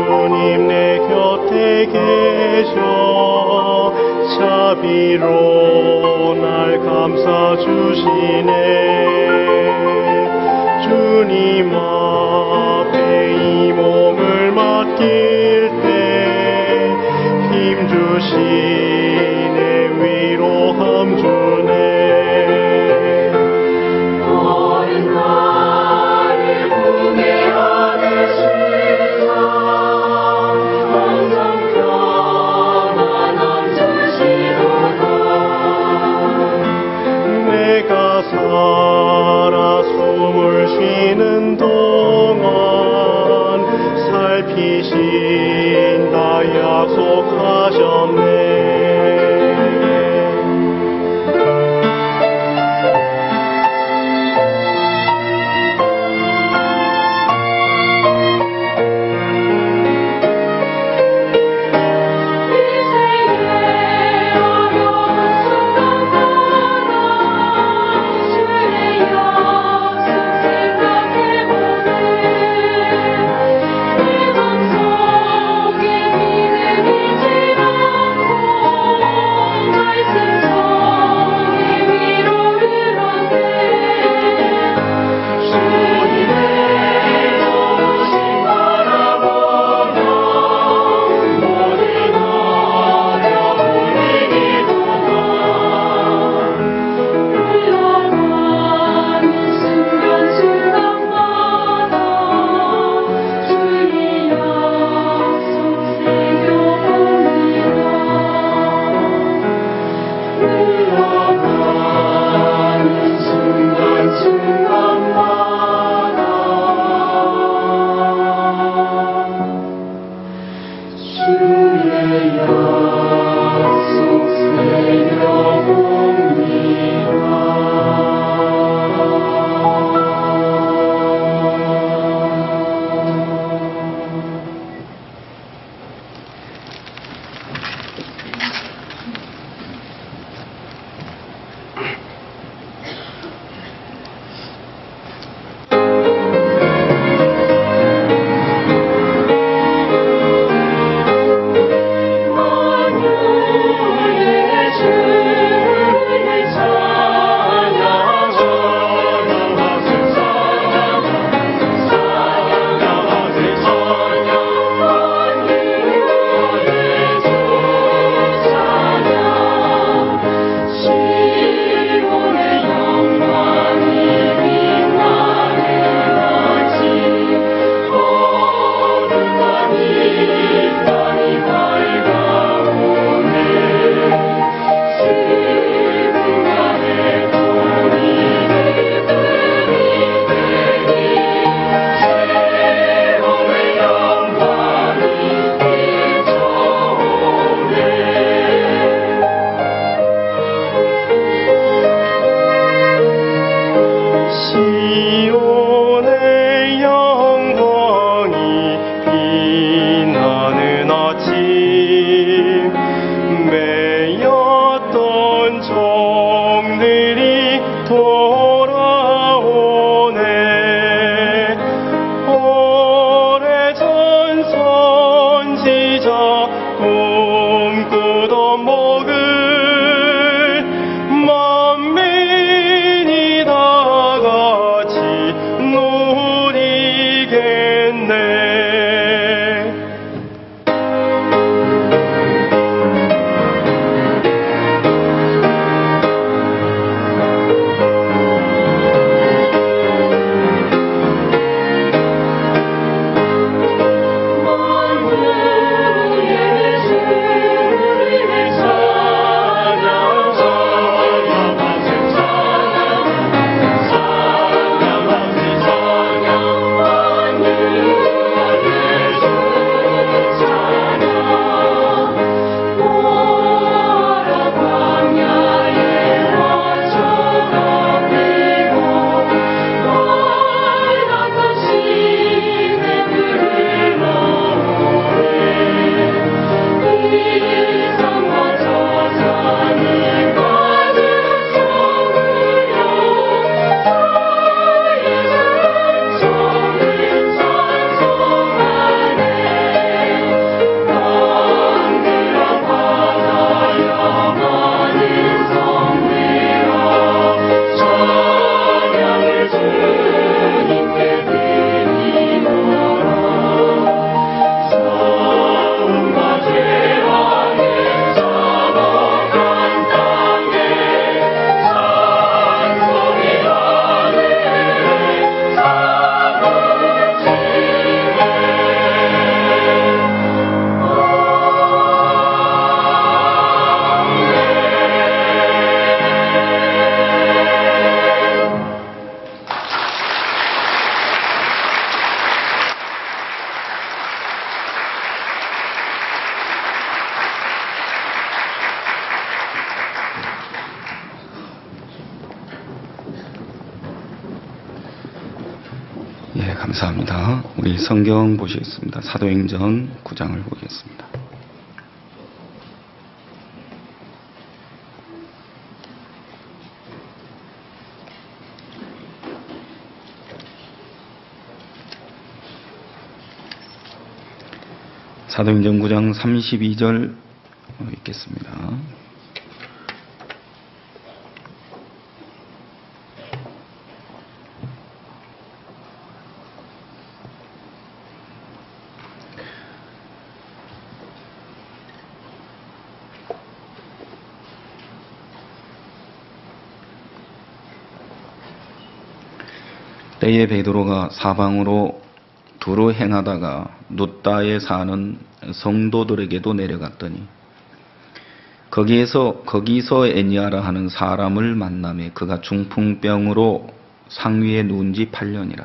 주님 내 곁에 계셔 자비로 날 감싸주시네. 주님 앞에 이 몸을 맡길 때 힘주시네. 위로함 주네. 살아 숨을 쉬는 동안 살피신다 약속하셨네. 감사합니다. 우리 성경 보시겠습니다. 사도행전 9장을 보겠습니다. 사도행전 9장 32절 읽겠습니다. 때에 베드로가 사방으로 두루 행하다가 룻다에 사는 성도들에게도 내려갔더니 거기서 애니아라 하는 사람을 만나매 그가 중풍병으로 상위에 누운 지 8년이라.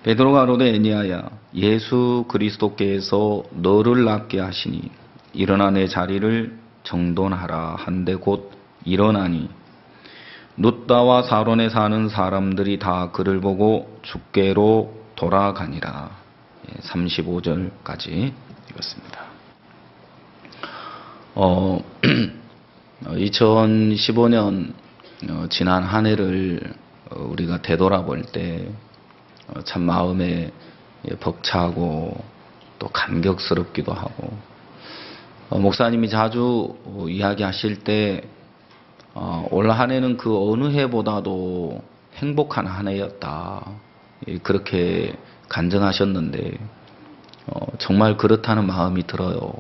베드로가 가로되 애니아야 예수 그리스도께서 너를 낫게 하시니 일어나 내 자리를 정돈하라 한데 곧 일어나니 룻다와 사론에 사는 사람들이 다 그를 보고 주께로 돌아가니라. 35절까지 읽었습니다. 2015년 지난 한 해를 우리가 되돌아볼 때 참 마음에 벅차고 또 감격스럽기도 하고 목사님이 자주 이야기하실 때 올 한 해는 그 어느 해보다도 행복한 한 해였다. 그렇게 간증하셨는데 정말 그렇다는 마음이 들어요.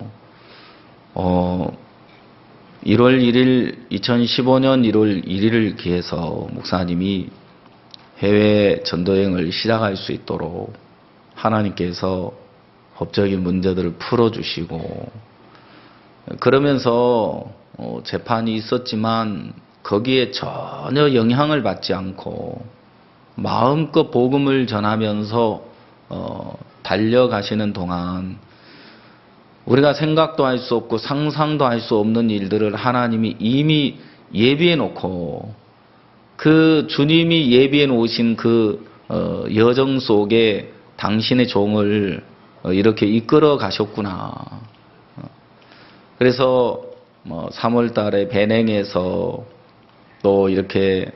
2015년 1월 1일을 기해서 목사님이 해외 전도여행을 시작할 수 있도록 하나님께서 법적인 문제들을 풀어주시고 그러면서 재판이 있었지만 거기에 전혀 영향을 받지 않고 마음껏 복음을 전하면서 달려가시는 동안 우리가 생각도 할 수 없고 상상도 할 수 없는 일들을 하나님이 이미 예비해 놓고 그 주님이 예비해 놓으신 그 여정 속에 당신의 종을 이렇게 이끌어 가셨구나. 그래서 3월 달에 베냉에서 또 이렇게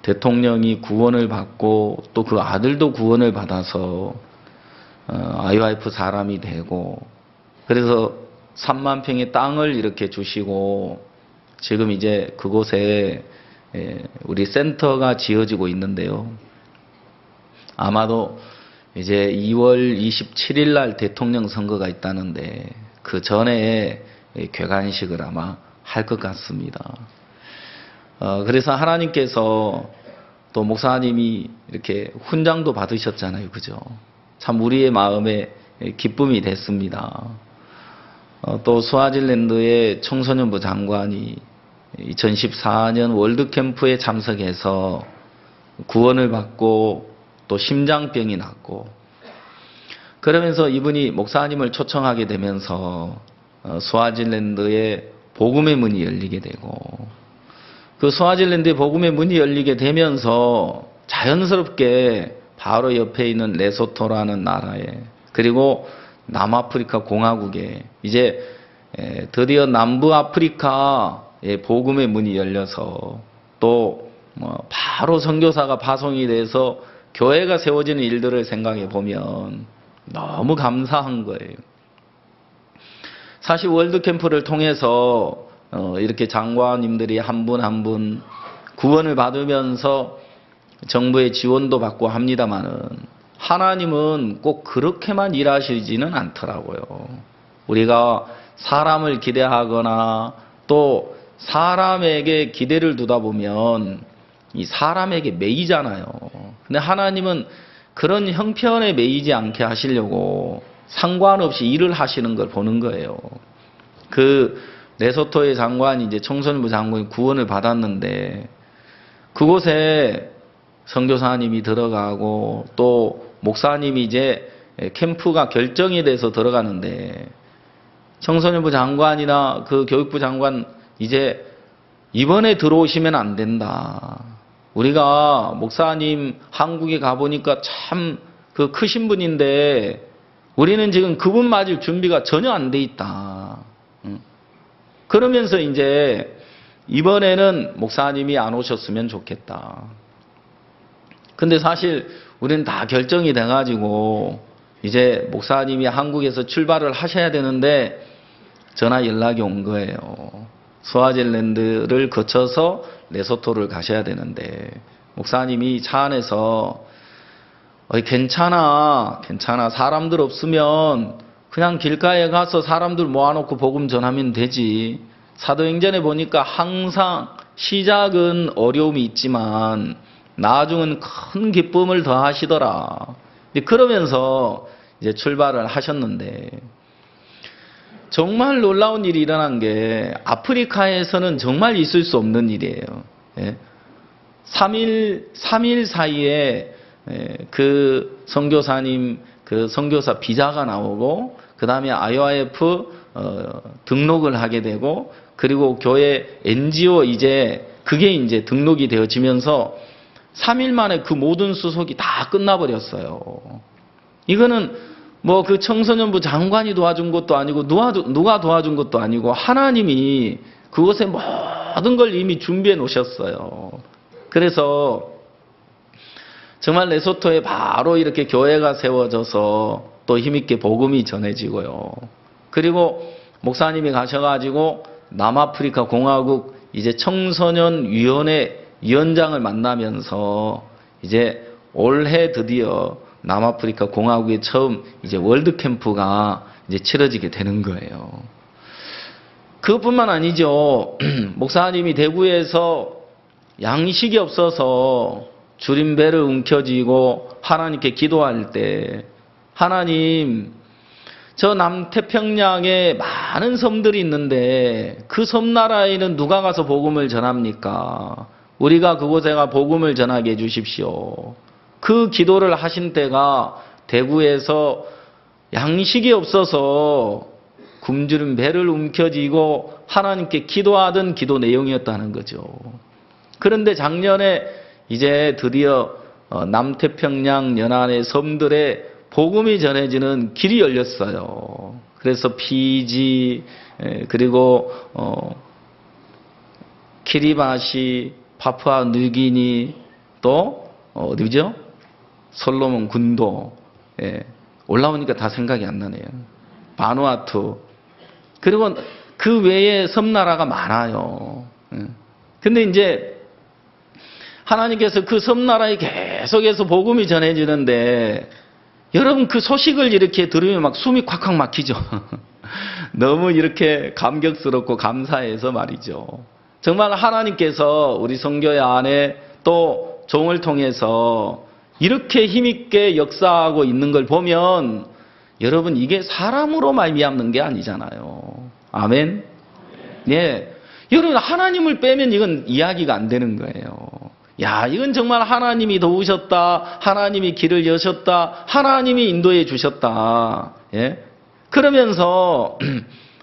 대통령이 구원을 받고 또 그 아들도 구원을 받아서 IYF 사람이 되고 그래서 3만 평의 땅을 이렇게 주시고 지금 이제 그곳에 우리 센터가 지어지고 있는데요. 아마도 이제 2월 27일 날 대통령 선거가 있다는데 그 전에 개관식을 아마 할 것 같습니다. 그래서 하나님께서 또 목사님이 이렇게 훈장도 받으셨잖아요. 그죠? 참 우리의 마음에 기쁨이 됐습니다. 또 스와질랜드의 청소년부 장관이 2014년 월드캠프에 참석해서 구원을 받고 또 심장병이 났고 그러면서 이분이 목사님을 초청하게 되면서 스와질랜드의 복음의 문이 열리게 되고 그 스와질랜드의 복음의 문이 열리게 되면서 자연스럽게 바로 옆에 있는 레소토라는 나라에 그리고 남아프리카 공화국에 이제 드디어 남부아프리카의 복음의 문이 열려서 또 바로 선교사가 파송이 돼서 교회가 세워지는 일들을 생각해 보면 너무 감사한 거예요. 사실 월드캠프를 통해서 이렇게 장관님들이 한 분 한 분 구원을 받으면서 정부의 지원도 받고 합니다마는 하나님은 꼭 그렇게만 일하시지는 않더라고요. 우리가 사람을 기대하거나 또 사람에게 기대를 두다 보면 이 사람에게 매이잖아요. 근데 하나님은 그런 형편에 매이지 않게 하시려고 상관없이 일을 하시는 걸 보는 거예요. 그 레소토의 장관이 이제 청소년부 장관이 구원을 받았는데 그곳에 선교사님이 들어가고 또 목사님이 이제 캠프가 결정이 돼서 들어가는데 청소년부 장관이나 그 교육부 장관 이제 이번에 들어오시면 안 된다. 우리가 목사님 한국에 가보니까 참 그 크신 분인데 우리는 지금 그분 맞을 준비가 전혀 안 돼 있다. 그러면서 이제 이번에는 목사님이 안 오셨으면 좋겠다. 근데 사실 우리는 다 결정이 돼가지고 이제 목사님이 한국에서 출발을 하셔야 되는데 전화 연락이 온 거예요. 스와질랜드를 거쳐서 레소토를 가셔야 되는데 목사님이 차 안에서 괜찮아. 사람들 없으면 그냥 길가에 가서 사람들 모아놓고 복음 전하면 되지. 사도행전에 보니까 항상 시작은 어려움이 있지만 나중은 큰 기쁨을 더하시더라. 그러면서 이제 출발을 하셨는데 정말 놀라운 일이 일어난 게 아프리카에서는 정말 있을 수 없는 일이에요. 3일 사이에 그 선교사님 그 선교사 비자가 나오고 그 다음에 IOIF 등록을 하게 되고 그리고 교회 NGO 그게 이제 등록이 되어지면서 3일 만에 그 모든 수속이 다 끝나버렸어요. 이거는 뭐 그 청소년부 장관이 도와준 것도 아니고 누가 도와준 것도 아니고 하나님이 그것에 모든 걸 이미 준비해 놓으셨어요. 그래서 정말 레소토에 바로 이렇게 교회가 세워져서 또 힘있게 복음이 전해지고요. 그리고 목사님이 가셔가지고 남아프리카 공화국 이제 청소년 위원회 위원장을 만나면서 이제 올해 드디어 남아프리카 공화국에 처음 이제 월드 캠프가 이제 치러지게 되는 거예요. 그것뿐만 아니죠. 목사님이 대구에서 양식이 없어서 주림배를 움켜쥐고 하나님께 기도할 때 하나님 저 남태평양에 많은 섬들이 있는데 그 섬나라에는 누가 가서 복음을 전합니까? 우리가 그곳에 가 복음을 전하게 해주십시오. 그 기도를 하신 때가 대구에서 양식이 없어서 굶주린 배를 움켜쥐고 하나님께 기도하던 기도 내용이었다는 거죠. 그런데 작년에 이제 드디어 남태평양 연안의 섬들에 복음이 전해지는 길이 열렸어요. 그래서 피지 그리고 키리바시, 파푸아 뉴기니 또 어디죠? 솔로몬 군도 올라오니까 다 생각이 안 나네요. 바누아투 그리고 그 외에 섬나라가 많아요. 근데 이제 하나님께서 그 섬나라에 계속해서 복음이 전해지는데 여러분 그 소식을 이렇게 들으면 막 숨이 콱콱 막히죠. 너무 이렇게 감격스럽고 감사해서 말이죠. 정말 하나님께서 우리 선교회 안에 또 종을 통해서 이렇게 힘있게 역사하고 있는 걸 보면 여러분 이게 사람으로 말미암는 게 아니잖아요. 아멘. 예. 여러분 하나님을 빼면 이건 이야기가 안 되는 거예요. 야, 이건 정말 하나님이 도우셨다. 하나님이 길을 여셨다. 하나님이 인도해 주셨다. 예? 그러면서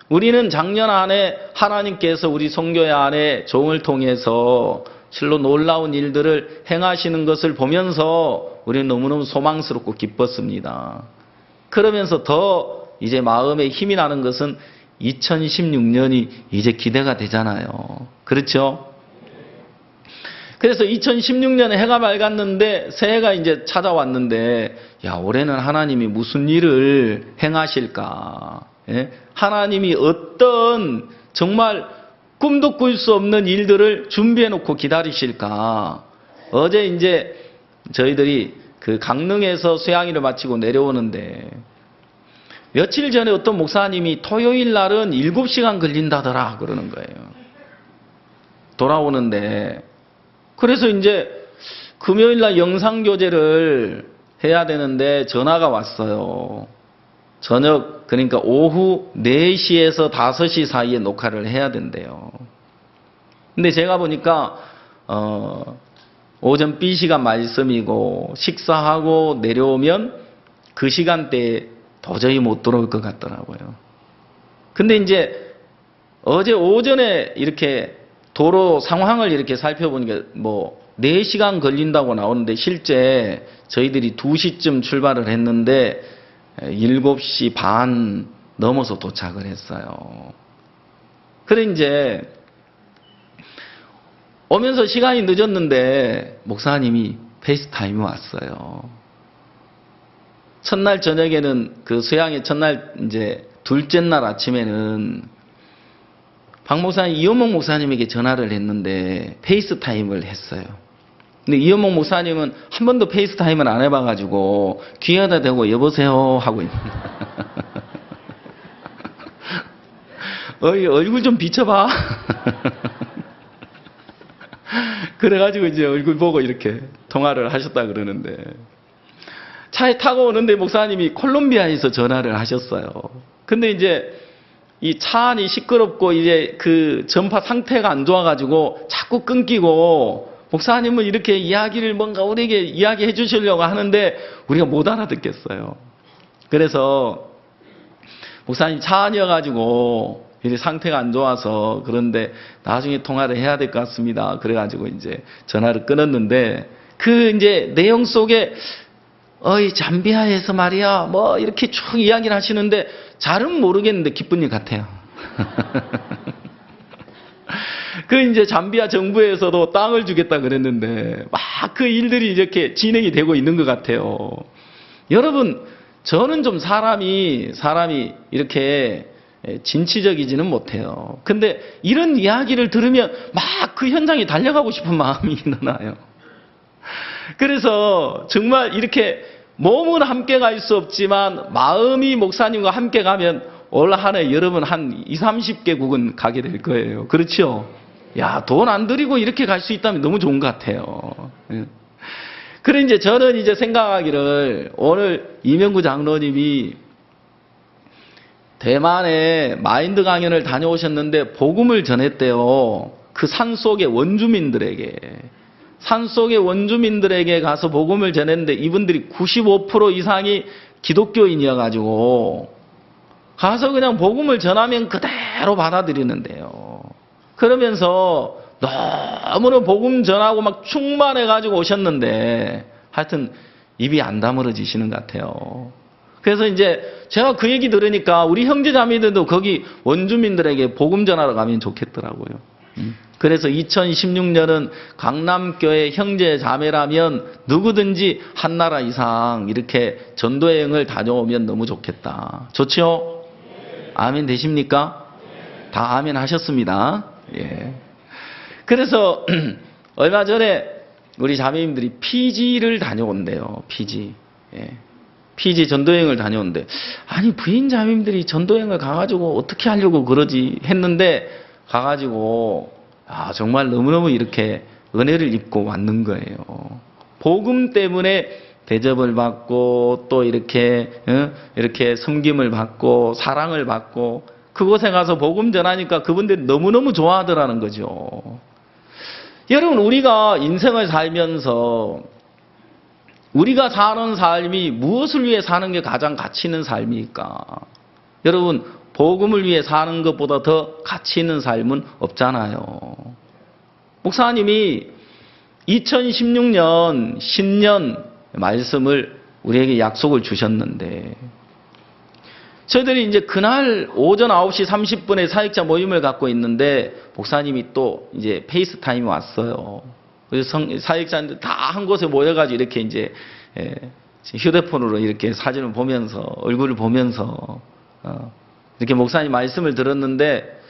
우리는 작년 안에 하나님께서 우리 선교회 안에 종을 통해서 실로 놀라운 일들을 행하시는 것을 보면서 우리는 너무너무 소망스럽고 기뻤습니다. 그러면서 더 이제 마음에 힘이 나는 것은 2016년이 이제 기대가 되잖아요. 그렇죠? 그래서 2016년에 해가 밝았는데 새해가 이제 찾아왔는데 야, 올해는 하나님이 무슨 일을 행하실까? 예? 하나님이 어떤 정말 꿈도 꿀 수 없는 일들을 준비해 놓고 기다리실까? 어제 이제 저희들이 그 강릉에서 수양일을 마치고 내려오는데 며칠 전에 어떤 목사님이 토요일 날은 7시간 걸린다더라 그러는 거예요. 돌아오는데 그래서 이제 금요일 날 영상교제를 해야 되는데 전화가 왔어요. 저녁 그러니까 오후 4시에서 5시 사이에 녹화를 해야 된대요. 근데 제가 보니까 오전 B시간 말씀이고 식사하고 내려오면 그 시간대에 도저히 못 들어올 것 같더라고요. 근데 이제 어제 오전에 이렇게 도로 상황을 이렇게 살펴보니까 뭐 4시간 걸린다고 나오는데 실제 저희들이 2시쯤 출발을 했는데 7시 반 넘어서 도착을 했어요. 그래 이제 오면서 시간이 늦었는데 목사님이 페이스타임이 왔어요. 첫날 저녁에는 그 수양의 첫날 이제 둘째 날 아침에는 박 목사님 이현목 목사님에게 전화를 했는데 페이스타임을 했어요. 근데 이현목 목사님은 한 번도 페이스타임을 안 해봐가지고 귀에다 대고 여보세요 하고 있는 얼굴 좀 비춰봐. 그래가지고 이제 얼굴 보고 이렇게 통화를 하셨다 그러는데 차에 타고 오는데 목사님이 콜롬비아에서 전화를 하셨어요. 근데 이제 이 차 안이 시끄럽고 이제 그 전파 상태가 안 좋아가지고 자꾸 끊기고 목사님은 이렇게 이야기를 뭔가 우리에게 이야기해 주시려고 하는데 우리가 못 알아듣겠어요. 그래서 목사님 차 안이어가지고 이제 상태가 안 좋아서 그런데 나중에 통화를 해야 될 것 같습니다. 그래가지고 이제 전화를 끊었는데 그 이제 내용 속에 어이 잠비아에서 말이야 뭐 이렇게 쭉 이야기를 하시는데 잘은 모르겠는데 기쁜 일 같아요. 그 이제 잠비아 정부에서도 땅을 주겠다 그랬는데 막 그 일들이 이렇게 진행이 되고 있는 것 같아요. 여러분 저는 좀 사람이 이렇게 진취적이지는 못해요. 근데 이런 이야기를 들으면 막 그 현장에 달려가고 싶은 마음이 일어나요. 그래서 정말 이렇게 몸은 함께 갈 수 없지만 마음이 목사님과 함께 가면 올 한 해 여러분 한 20, 30개국은 가게 될 거예요. 그렇죠? 야, 돈 안 들이고 이렇게 갈 수 있다면 너무 좋은 것 같아요. 그래 이제 저는 이제 생각하기를 오늘 이명구 장로님이 대만에 마인드 강연을 다녀오셨는데 복음을 전했대요. 그 산속의 원주민들에게 가서 복음을 전했는데 이분들이 95% 이상이 기독교인이어가지고 가서 그냥 복음을 전하면 그대로 받아들이는데요. 그러면서 너무나 복음 전하고 막 충만해가지고 오셨는데 하여튼 입이 안 다물어지시는 것 같아요. 그래서 이제 제가 그 얘기 들으니까 우리 형제자매들도 거기 원주민들에게 복음 전하러 가면 좋겠더라고요. 그래서 2016년은 강남교회 형제자매라면 누구든지 한 나라 이상 이렇게 전도여행을 다녀오면 너무 좋겠다. 좋죠? 아멘 되십니까? 다 아멘 하셨습니다. 예. 그래서 얼마 전에 우리 자매님들이 피지를 다녀온대요. 피지. 예. 피지 전도여행을 다녀온대. 아니 부인 자매님들이 전도여행을 가가지고 어떻게 하려고 그러지 했는데 가가지고 정말 너무너무 이렇게 은혜를 입고 왔는 거예요. 복음 때문에 대접을 받고 또 이렇게 섬김을 받고 사랑을 받고 그곳에 가서 복음 전하니까 그분들이 너무너무 좋아하더라는 거죠. 여러분 우리가 인생을 살면서 우리가 사는 삶이 무엇을 위해 사는 게 가장 가치 있는 삶일까? 여러분 복음을 위해 사는 것보다 더 가치 있는 삶은 없잖아요. 목사님이 2016년 신년 말씀을 우리에게 약속을 주셨는데 저희들이 이제 그날 오전 9시 30분에 사역자 모임을 갖고 있는데 목사님이 또 이제 페이스타임이 왔어요. 그래서 사역자들 다 한 곳에 모여가지고 이렇게 이제 휴대폰으로 이렇게 사진을 보면서 얼굴을 보면서 이렇게 목사님 말씀을 들었는데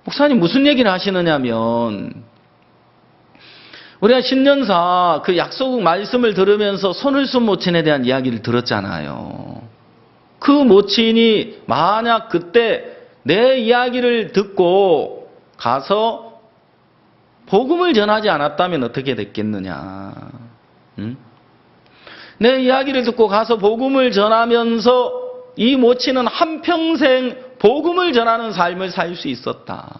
목사님 무슨 얘기를 하시느냐면 우리가 신년사 그 약속 말씀을 들으면서 손을순 모친에 대한 이야기를 들었잖아요. 그 모친이 만약 그때 내 이야기를 듣고 가서 복음을 전하지 않았다면 어떻게 됐겠느냐. 응? 내 이야기를 듣고 가서 복음을 전하면서 이 모친은 한평생 복음을 전하는 삶을 살 수 있었다.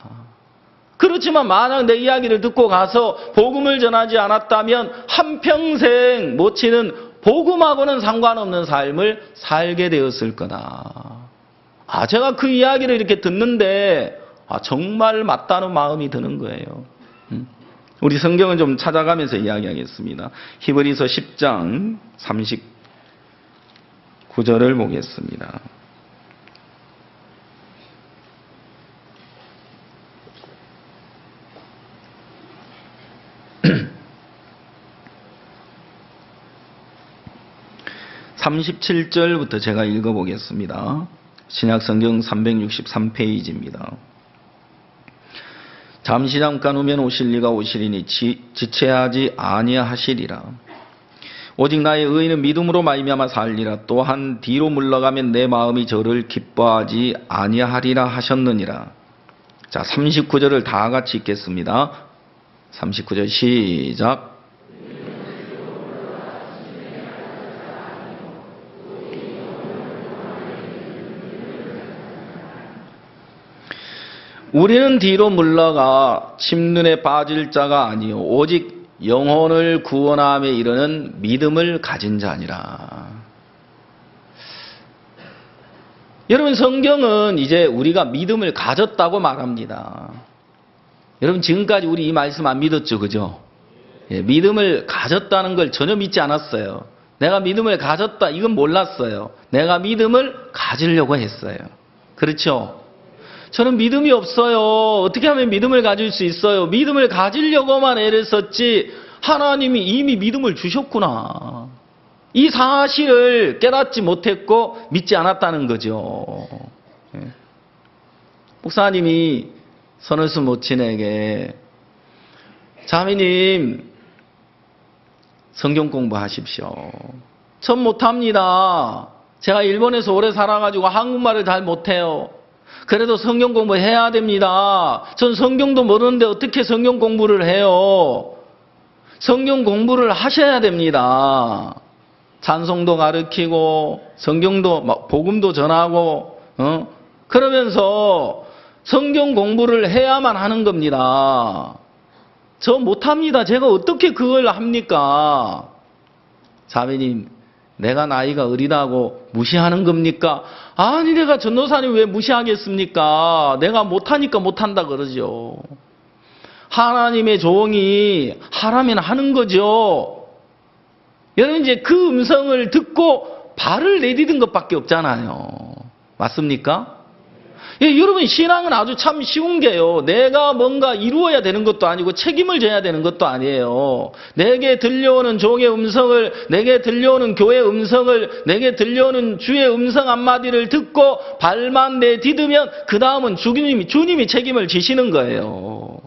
그렇지만 만약 내 이야기를 듣고 가서 복음을 전하지 않았다면 한평생 모친은 복음하고는 상관없는 삶을 살게 되었을 거다. 제가 그 이야기를 이렇게 듣는데 정말 맞다는 마음이 드는 거예요. 우리 성경을 좀 찾아가면서 이야기하겠습니다. 히브리서 10장 39절을 보겠습니다. (37절부터) 제가 읽어보겠습니다. 신약성경 363페이지입니다. 잠시 잠깐 후면 오실 이가 오시리니 지체하지 아니하시리라. 오직 나의 의인은 믿음으로 말미암아 살리라. 또한 뒤로 물러가면 내 마음이 저를 기뻐하지 아니하리라 하셨느니라. 자, 39절을 다 같이 읽겠습니다. 39절 시작. 우리는 뒤로 물러가 침륜에 빠질 자가 아니요 오직 영혼을 구원함에 이르는 믿음을 가진 자니라. 여러분, 성경은 이제 우리가 믿음을 가졌다고 말합니다. 여러분, 지금까지 우리 이 말씀 안 믿었죠, 그죠? 예, 믿음을 가졌다는 걸 전혀 믿지 않았어요. 내가 믿음을 가졌다, 이건 몰랐어요. 내가 믿음을 가지려고 했어요. 그렇죠? 저는 믿음이 없어요. 어떻게 하면 믿음을 가질 수 있어요? 믿음을 가지려고만 애를 썼지 하나님이 이미 믿음을 주셨구나. 이 사실을 깨닫지 못했고 믿지 않았다는 거죠. 목사님이 선을수 모친에게 자매님 성경 공부하십시오. 전 못합니다. 제가 일본에서 오래 살아가지고 한국말을 잘 못해요. 그래도 성경 공부해야 됩니다. 전 성경도 모르는데 어떻게 성경 공부를 해요? 성경 공부를 하셔야 됩니다. 찬송도 가르치고 성경도 복음도 전하고 그러면서 성경 공부를 해야만 하는 겁니다. 저 못합니다. 제가 어떻게 그걸 합니까? 자매님, 내가 나이가 어리다고 무시하는 겁니까? 아니, 내가 전도사님 왜 무시하겠습니까? 내가 못하니까 못한다 그러죠. 하나님의 종이 하라면 하는 거죠. 여러분, 이제 그 음성을 듣고 발을 내디딘 것밖에 없잖아요. 맞습니까? 예, 여러분, 신앙은 아주 참 쉬운 게요. 내가 뭔가 이루어야 되는 것도 아니고 책임을 져야 되는 것도 아니에요. 내게 들려오는 종의 음성을, 내게 들려오는 교회의 음성을, 내게 들려오는 주의 음성 한마디를 듣고 발만 내디디면 그 다음은 주님이 책임을 지시는 거예요.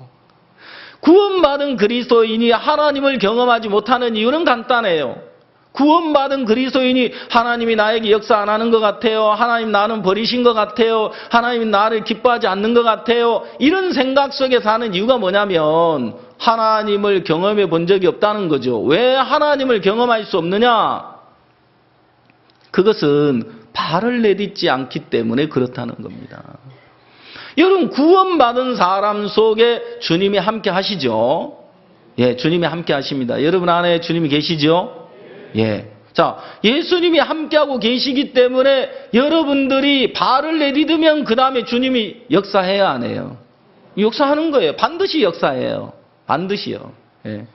구원받은 그리스도인이 하나님을 경험하지 못하는 이유는 간단해요. 구원받은 그리스도인이 하나님이 나에게 역사 안 하는 것 같아요. 하나님 나는 버리신 것 같아요. 하나님이 나를 기뻐하지 않는 것 같아요. 이런 생각 속에 사는 이유가 뭐냐면 하나님을 경험해 본 적이 없다는 거죠. 왜 하나님을 경험할 수 없느냐? 그것은 발을 내딛지 않기 때문에 그렇다는 겁니다. 여러분, 구원받은 사람 속에 주님이 함께 하시죠? 예, 주님이 함께 하십니다. 여러분 안에 주님이 계시죠? 예. 자, 예수님이 함께하고 계시기 때문에 여러분들이 발을 내디디면 그 다음에 주님이 역사해야 안 해요. 역사하는 거예요. 반드시 역사해요. 반드시요. 예.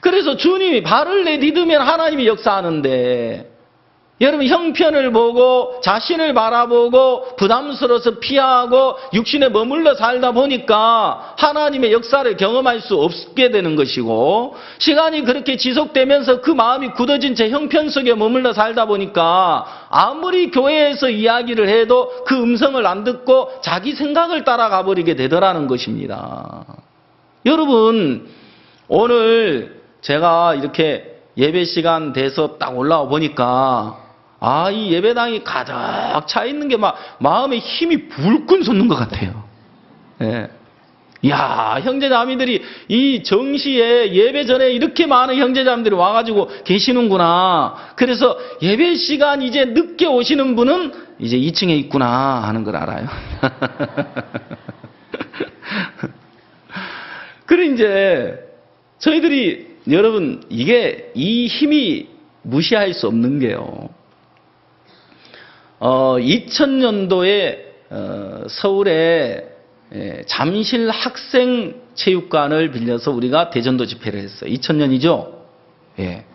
그래서 주님이 발을 내디디면 하나님이 역사하는데 여러분, 형편을 보고 자신을 바라보고 부담스러워서 피하고 육신에 머물러 살다 보니까 하나님의 역사를 경험할 수 없게 되는 것이고, 시간이 그렇게 지속되면서 그 마음이 굳어진 채 형편 속에 머물러 살다 보니까 아무리 교회에서 이야기를 해도 그 음성을 안 듣고 자기 생각을 따라가 버리게 되더라는 것입니다. 여러분, 오늘 제가 이렇게 예배 시간 돼서 딱 올라와 보니까 이 예배당이 가득 차 있는 게 막 마음에 힘이 불끈 솟는 것 같아요. 예. 야, 형제자매들이 이 정시에 예배 전에 이렇게 많은 형제자매들이 와가지고 계시는구나. 그래서 예배 시간 이제 늦게 오시는 분은 이제 2층에 있구나 하는 걸 알아요. 그래, 이제 저희들이 여러분, 이 힘이 무시할 수 없는 게요. 2000년도에 서울에 잠실 학생 체육관을 빌려서 우리가 대전도 집회를 했어요. 2000년이죠. 예.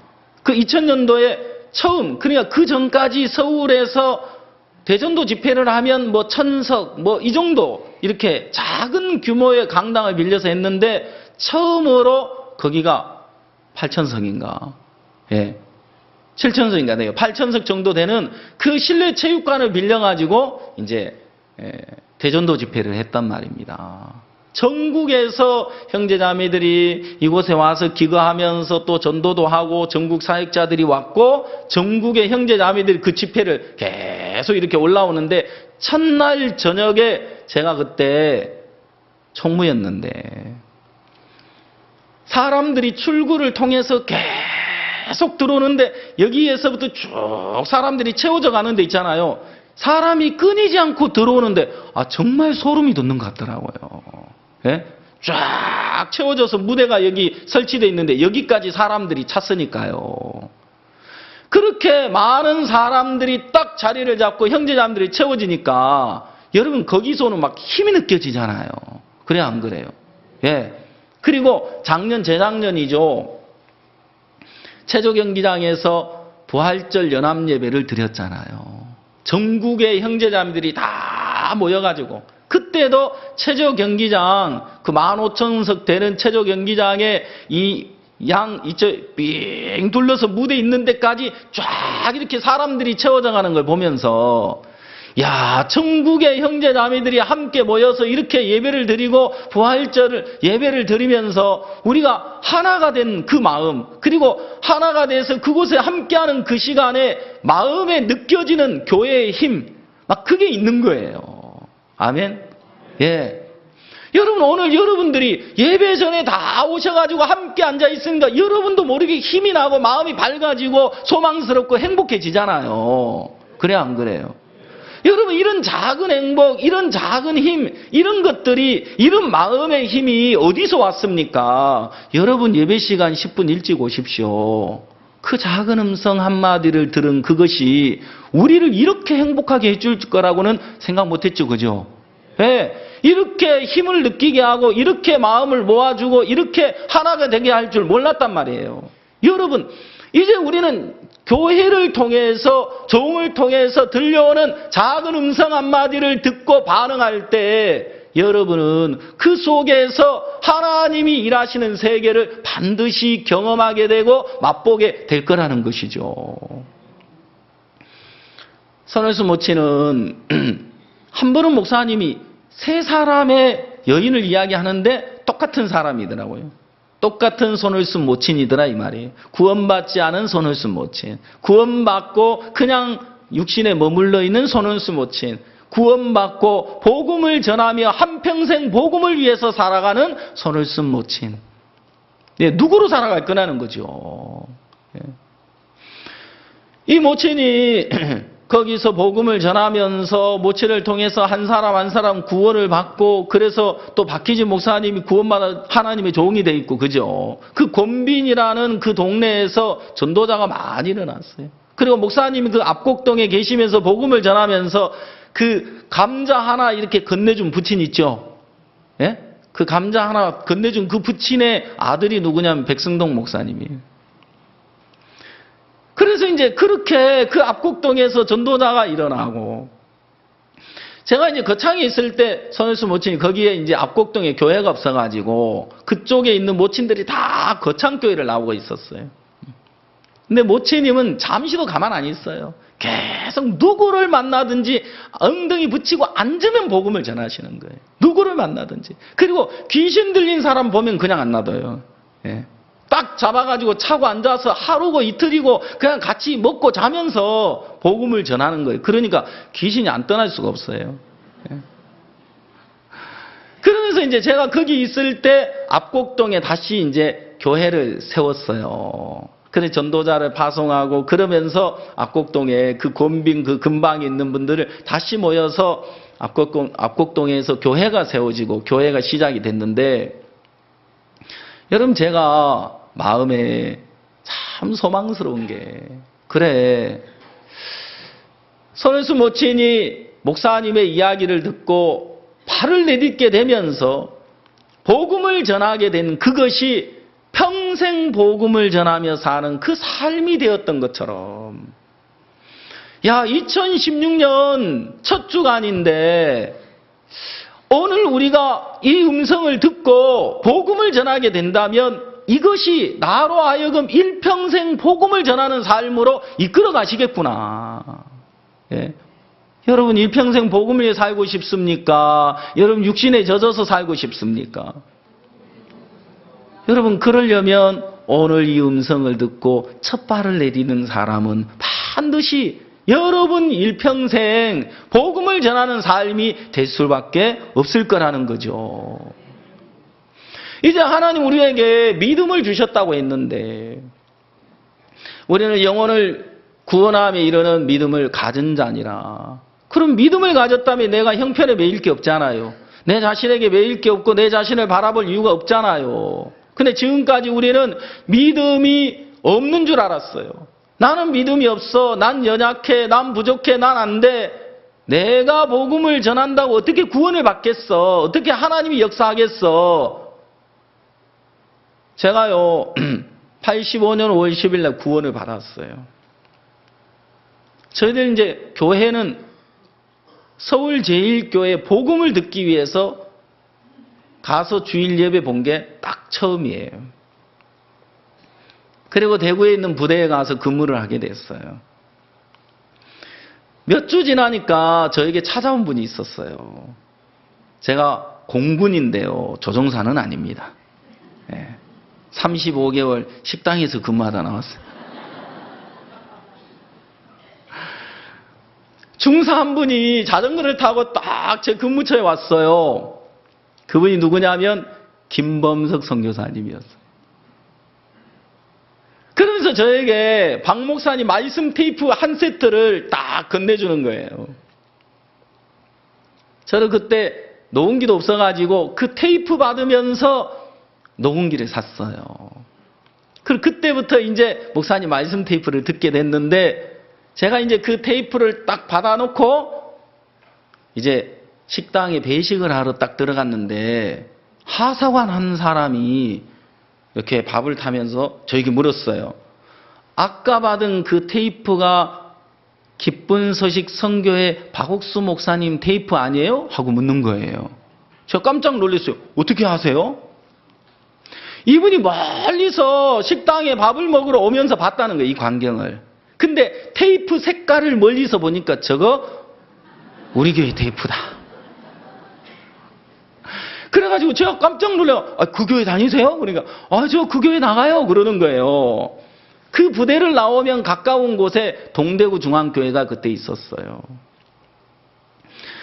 그 2000년도에 처음, 그러니까 그 전까지 서울에서 대전도 집회를 하면 뭐 1000석 뭐 이 정도 이렇게 작은 규모의 강당을 빌려서 했는데 처음으로 거기가 8000석인가, 예, 7000석인가 돼요. 8000석 정도 되는 그 실내 체육관을 빌려가지고 이제 대전도 집회를 했단 말입니다. 전국에서 형제자매들이 이곳에 와서 기거하면서 또 전도도 하고 전국 사역자들이 왔고 전국의 형제자매들이 그 집회를 계속 이렇게 올라오는데 첫날 저녁에 제가 그때 총무였는데 사람들이 출구를 통해서 계속 들어오는데 여기에서부터 쭉 사람들이 채워져 가는 데 있잖아요. 사람이 끊이지 않고 들어오는데 정말 소름이 돋는 것 같더라고요. 예? 쫙 채워져서 무대가 여기 설치되어 있는데 여기까지 사람들이 찼으니까요. 그렇게 많은 사람들이 딱 자리를 잡고 형제자매들이 채워지니까 여러분 거기서는 막 힘이 느껴지잖아요. 그래 안 그래요? 예. 그리고 작년 재작년이죠. 체조 경기장에서 부활절 연합 예배를 드렸잖아요. 전국의 형제자매들이 다 모여가지고 그때도 체조 경기장 그 15,000석 되는 체조 경기장에 이쪽 삥 둘러서 무대 있는 데까지 쫙 이렇게 사람들이 채워져 가는 걸 보면서 야, 전국의 형제자매들이 함께 모여서 이렇게 예배를 드리고 부활절 예배를 드리면서 우리가 하나가 된 그 마음, 그리고 하나가 돼서 그곳에 함께하는 그 시간에 마음에 느껴지는 교회의 힘, 막 그게 있는 거예요. 아멘. 예. 여러분 오늘 여러분들이 예배 전에 다 오셔가지고 함께 앉아 있으니까 여러분도 모르게 힘이 나고 마음이 밝아지고 소망스럽고 행복해지잖아요. 그래 안 그래요? 여러분 이런 작은 행복, 이런 작은 힘, 이런 것들이, 이런 마음의 힘이 어디서 왔습니까? 여러분 예배 시간 10분 일찍 오십시오. 그 작은 음성 한마디를 들은 그것이 우리를 이렇게 행복하게 해줄 거라고는 생각 못했죠. 그죠? 예, 이렇게 힘을 느끼게 하고 이렇게 마음을 모아주고 이렇게 하나가 되게 할 줄 몰랐단 말이에요. 여러분 이제 우리는 교회를 통해서 종을 통해서 들려오는 작은 음성 한마디를 듣고 반응할 때 여러분은 그 속에서 하나님이 일하시는 세계를 반드시 경험하게 되고 맛보게 될 거라는 것이죠. 선월수 모친은 한 번은 목사님이 세 사람의 여인을 이야기하는데 똑같은 사람이더라고요. 똑같은 손을쓴 모친이더라 이 말이에요. 구원받지 않은 손을쓴 모친, 구원받고 그냥 육신에 머물러 있는 손을쓴 모친, 구원받고 복음을 전하며 한평생 복음을 위해서 살아가는 손을쓴 모친. 네, 누구로 살아갈 거라는 거죠. 네. 이 모친이 거기서 복음을 전하면서 모친을 통해서 한 사람 한 사람 구원을 받고 그래서 또 박희진 목사님이 구원받아 하나님의 종이 돼 있고 그죠. 그 곤빈이라는 그 동네에서 전도자가 많이 일어났어요. 그리고 목사님이 그 압곡동에 계시면서 복음을 전하면서 그 감자 하나 이렇게 건네준 부친 있죠. 예? 그 감자 하나 건네준 그 부친의 아들이 누구냐면 백승동 목사님이에요. 그래서 이제 그렇게 그 압곡동에서 전도자가 일어나고 제가 이제 거창에 있을 때 손을쓴 모친이 거기에 이제 압곡동에 교회가 없어가지고 그쪽에 있는 모친들이 다 거창교회를 나오고 있었어요. 근데 모친님은 잠시도 가만 안 있어요. 계속 누구를 만나든지 엉덩이 붙이고 앉으면 복음을 전하시는 거예요. 누구를 만나든지. 그리고 귀신 들린 사람 보면 그냥 안 놔둬요. 예. 딱 잡아가지고 차고 앉아서 하루고 이틀이고 그냥 같이 먹고 자면서 복음을 전하는 거예요. 그러니까 귀신이 안 떠날 수가 없어요. 그러면서 이제 제가 거기 있을 때 압곡동에 다시 이제 교회를 세웠어요. 그래서 전도자를 파송하고 그러면서 압곡동에 그 곤빈 그 근방에 있는 분들을 다시 모여서 압곡동에서 교회가 세워지고 교회가 시작이 됐는데 여러분 제가 마음에 참 소망스러운 게 그래 손을쓴 모친이 목사님의 이야기를 듣고 발을 내딛게 되면서 복음을 전하게 된 그것이 평생 복음을 전하며 사는 그 삶이 되었던 것처럼, 야, 2016년 첫 주간인데 오늘 우리가 이 음성을 듣고 복음을 전하게 된다면 이것이 나로 하여금 일평생 복음을 전하는 삶으로 이끌어 가시겠구나. 예. 여러분 일평생 복음을 위해 살고 싶습니까? 여러분 육신에 젖어서 살고 싶습니까? 여러분 그러려면 오늘 이 음성을 듣고 첫 발을 내디는 사람은 반드시 여러분 일평생 복음을 전하는 삶이 될 수밖에 없을 거라는 거죠. 이제 하나님 우리에게 믿음을 주셨다고 했는데 우리는 영혼을 구원함에 이르는 믿음을 가진 자니라. 그럼 믿음을 가졌다면 내가 형편에 매일 게 없잖아요. 내 자신에게 매일 게 없고 내 자신을 바라볼 이유가 없잖아요. 근데 지금까지 우리는 믿음이 없는 줄 알았어요. 나는 믿음이 없어. 난 연약해. 난 부족해. 난 안 돼. 내가 복음을 전한다고 어떻게 구원을 받겠어? 어떻게 하나님이 역사하겠어? 제가요 85년 5월 10일 날 구원을 받았어요. 저희들 이제 교회는 서울제일교회 복음을 듣기 위해서 가서 주일 예배 본 게 딱 처음이에요. 그리고 대구에 있는 부대에 가서 근무를 하게 됐어요. 몇 주 지나니까 저에게 찾아온 분이 있었어요. 제가 공군인데요. 조종사는 아닙니다. 35개월 식당에서 근무하다 나왔어요. 중사 한 분이 자전거를 타고 딱 제 근무처에 왔어요. 그분이 누구냐면 김범석 선교사님이었어요. 그러면서 저에게 박 목사님 말씀 테이프 한 세트를 딱 건네주는 거예요. 저는 그때 녹음기도 없어가지고 그 테이프 받으면서 녹음기를 샀어요. 그리고 그때부터 이제 목사님 말씀 테이프를 듣게 됐는데 제가 이제 그 테이프를 딱 받아놓고 이제 식당에 배식을 하러 딱 들어갔는데 하사관 한 사람이 이렇게 밥을 타면서 저에게 물었어요. 아까 받은 그 테이프가 기쁜 소식 선교회 박옥수 목사님 테이프 아니에요? 하고 묻는 거예요. 제가 깜짝 놀랐어요. 어떻게 아세요? 이분이 멀리서 식당에 밥을 먹으러 오면서 봤다는 거예요. 이 광경을. 근데 테이프 색깔을 멀리서 보니까 저거 우리 교회 테이프다. 그래가지고 제가 깜짝 놀라요. 그 교회 다니세요? 그러니까 저 그 교회 나가요. 그러는 거예요. 그 부대를 나오면 가까운 곳에 동대구 중앙교회가 그때 있었어요.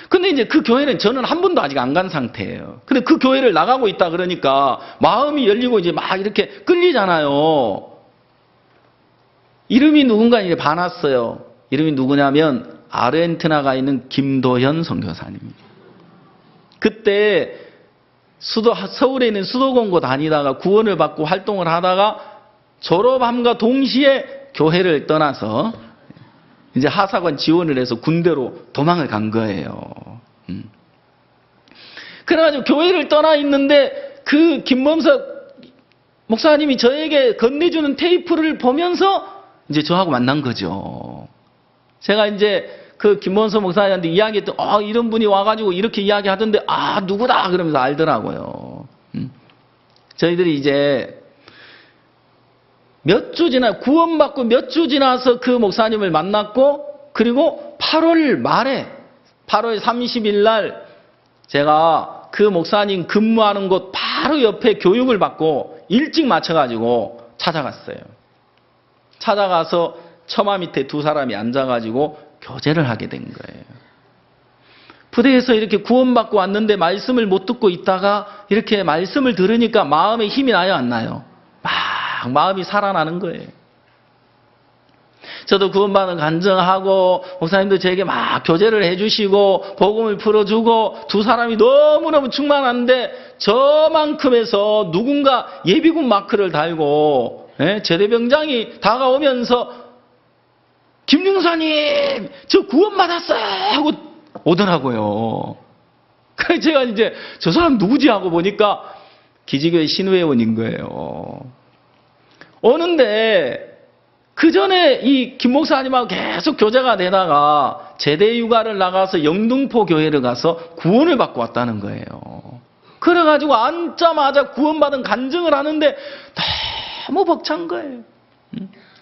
근데 이제 그 교회는 저는 한 번도 아직 안 간 상태예요. 근데 그 교회를 나가고 있다 그러니까 마음이 열리고 이제 막 이렇게 끌리잖아요. 이름이 누군가 이제 봐놨어요. 이름이 누구냐면 아르헨티나가 있는 김도현 선교사님입니다. 그때 서울에 있는 수도공고 다니다가 구원을 받고 활동을 하다가 졸업함과 동시에 교회를 떠나서 이제 하사관 지원을 해서 군대로 도망을 간 거예요. 그래가지고 교회를 떠나 있는데 그 김범석 목사님이 저에게 건네주는 테이프를 보면서 이제 저하고 만난 거죠. 제가 이제 그 김범석 목사님한테 이야기했더니 이런 분이 와가지고 이렇게 이야기하던데 누구다 그러면서 알더라고요. 저희들이 이제 몇 주 지나 구원받고 몇 주 지나서 그 목사님을 만났고 그리고 8월 말에 8월 30일 날 제가 그 목사님 근무하는 곳 바로 옆에 교육을 받고 일찍 맞춰가지고 찾아갔어요. 찾아가서 처마 밑에 두 사람이 앉아가지고 교제를 하게 된 거예요. 부대에서 이렇게 구원받고 왔는데 말씀을 못 듣고 있다가 이렇게 말씀을 들으니까 마음에 힘이 나요, 안 나요? 막 마음이 살아나는 거예요. 저도 구원받은 간증하고 목사님도 저에게 막 교제를 해주시고 복음을 풀어주고 두 사람이 너무너무 충만한데 저만큼에서 누군가 예비군 마크를 달고 제대병장이 다가오면서 김중사님 저 구원받았어요 하고 오더라고요. 그래서 제가 이제 저 사람 누구지 하고 보니까 기지교회 신우회원인 거예요. 오는데 그 전에 이 김 목사님하고 계속 교제가 되다가 제대 휴가를 나가서 영등포 교회를 가서 구원을 받고 왔다는 거예요. 그래가지고 앉자마자 구원받은 간증을 하는데 너무 벅찬 거예요.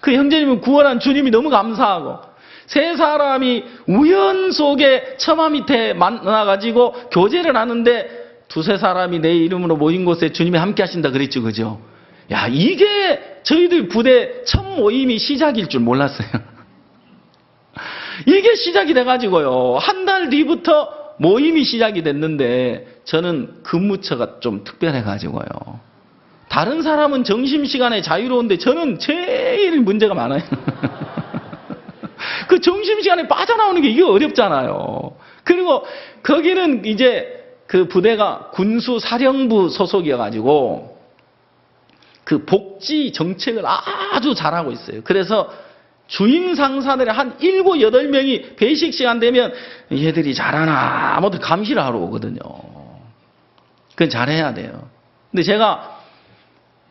그 형제님은 구원한 주님이 너무 감사하고, 세 사람이 우연 속에 처마 밑에 만나가지고 교제를 하는데 두세 사람이 내 이름으로 모인 곳에 주님이 함께 하신다 그랬죠, 그죠? 야, 이게 저희들 부대 첫 모임이 시작일 줄 몰랐어요. 이게 시작이 돼가지고요, 한 달 뒤부터 모임이 시작이 됐는데 저는 근무처가 좀 특별해가지고요, 다른 사람은 점심시간에 자유로운데 저는 제일 문제가 많아요. 그 점심시간에 빠져나오는 게 이게 어렵잖아요. 그리고 거기는 이제 그 부대가 군수사령부 소속이어가지고 그 복지 정책을 아주 잘하고 있어요. 그래서 주임 상사들이 한 7, 8명이 배식 시간 되면 얘들이 잘하나 아무튼 감시를 하러 오거든요. 그건 잘해야 돼요. 근데 제가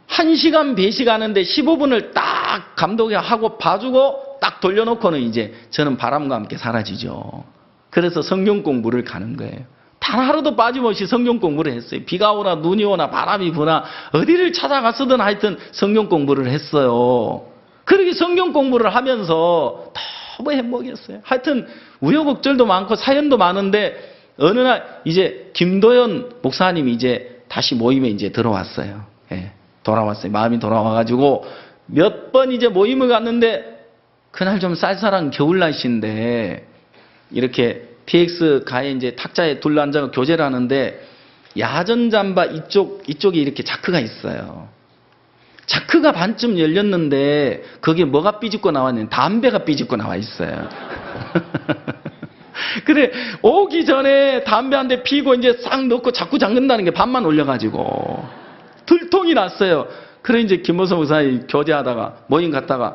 1시간 배식하는데 15분을 딱 감독이 하고 봐주고 딱 돌려놓고는 이제 저는 바람과 함께 사라지죠. 그래서 성경 공부를 가는 거예요. 단 하루도 빠짐없이 성경 공부를 했어요. 비가 오나 눈이 오나 바람이 부나 어디를 찾아갔으든 하여튼 성경 공부를 했어요. 그렇게 성경 공부를 하면서 너무 행복했어요. 하여튼 우여곡절도 많고 사연도 많은데 어느 날 이제 김도현 목사님이 이제 다시 모임에 이제 들어왔어요. 예, 돌아왔어요. 마음이 돌아와가지고 몇 번 이제 모임을 갔는데 그날 좀 쌀쌀한 겨울 날씨인데 이렇게 PX 가에 이제 탁자에 둘러앉아 교제를 하는데 야전 잠바 이쪽에 이렇게 자크가 있어요. 자크가 반쯤 열렸는데 거기에 뭐가 삐집고 나왔냐면 담배가 삐집고 나와 있어요. 그래 오기 전에 담배 한 대 피고 이제 싹 넣고 자꾸 잠근다는 게 밤만 올려가지고 들통이 났어요. 그래 이제 김모성 목사님 교제하다가 모임 갔다가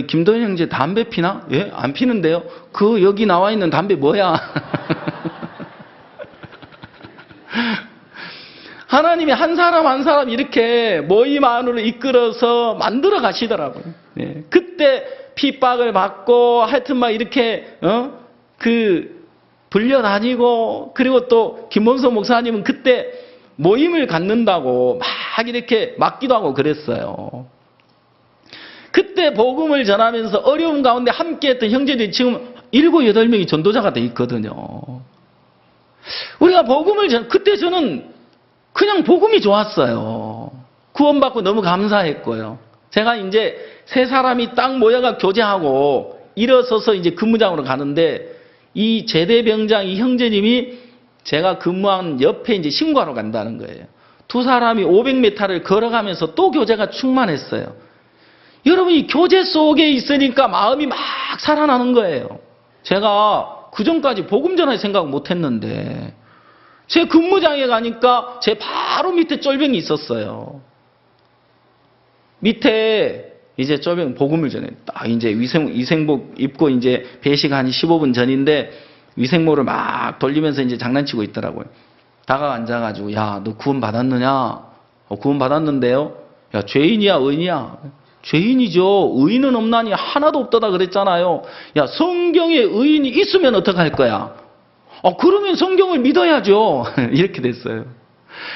김도현 형제 담배 피나? 예? 안 피는데요? 그 여기 나와 있는 담배 뭐야? 하나님이 한 사람 한 사람 이렇게 모임 안으로 이끌어서 만들어 가시더라고요. 예. 그때 핍박을 받고 하여튼 막 이렇게 불려다니고, 그리고 또 김mon성 목사님은 그때 모임을 갖는다고 막 이렇게 막기도 하고 그랬어요. 그때 복음을 전하면서 어려움 가운데 함께했던 형제들이 지금 7, 8명이 전도자가 돼 있거든요. 우리가 그때 저는 그냥 복음이 좋았어요. 구원받고 너무 감사했고요. 제가 이제 세 사람이 딱 모여가 교제하고 일어서서 이제 근무장으로 가는데 이 제대병장 이 형제님이 제가 근무한 옆에 이제 신고하러 간다는 거예요. 두 사람이 500m를 걸어가면서 또 교제가 충만했어요. 여러분, 이 교제 속에 있으니까 마음이 막 살아나는 거예요. 제가 그전까지 복음 전할 생각 못 했는데 제 근무장에 가니까 제 바로 밑에 쫄병이 있었어요. 밑에 이제 쫄병 복음을 전해. 딱 이제 위생복 입고 이제 배식 한 15분 전인데 위생모를 막 돌리면서 이제 장난치고 있더라고요. 다가 앉아가지고, 야, 너 구원 받았느냐? 구원 받았는데요? 야, 죄인이야, 의인이야? 죄인이죠. 의인은 없나니 하나도 없다다 그랬잖아요. 야, 성경에 의인이 있으면 어떡할 거야? 그러면 성경을 믿어야죠. 이렇게 됐어요.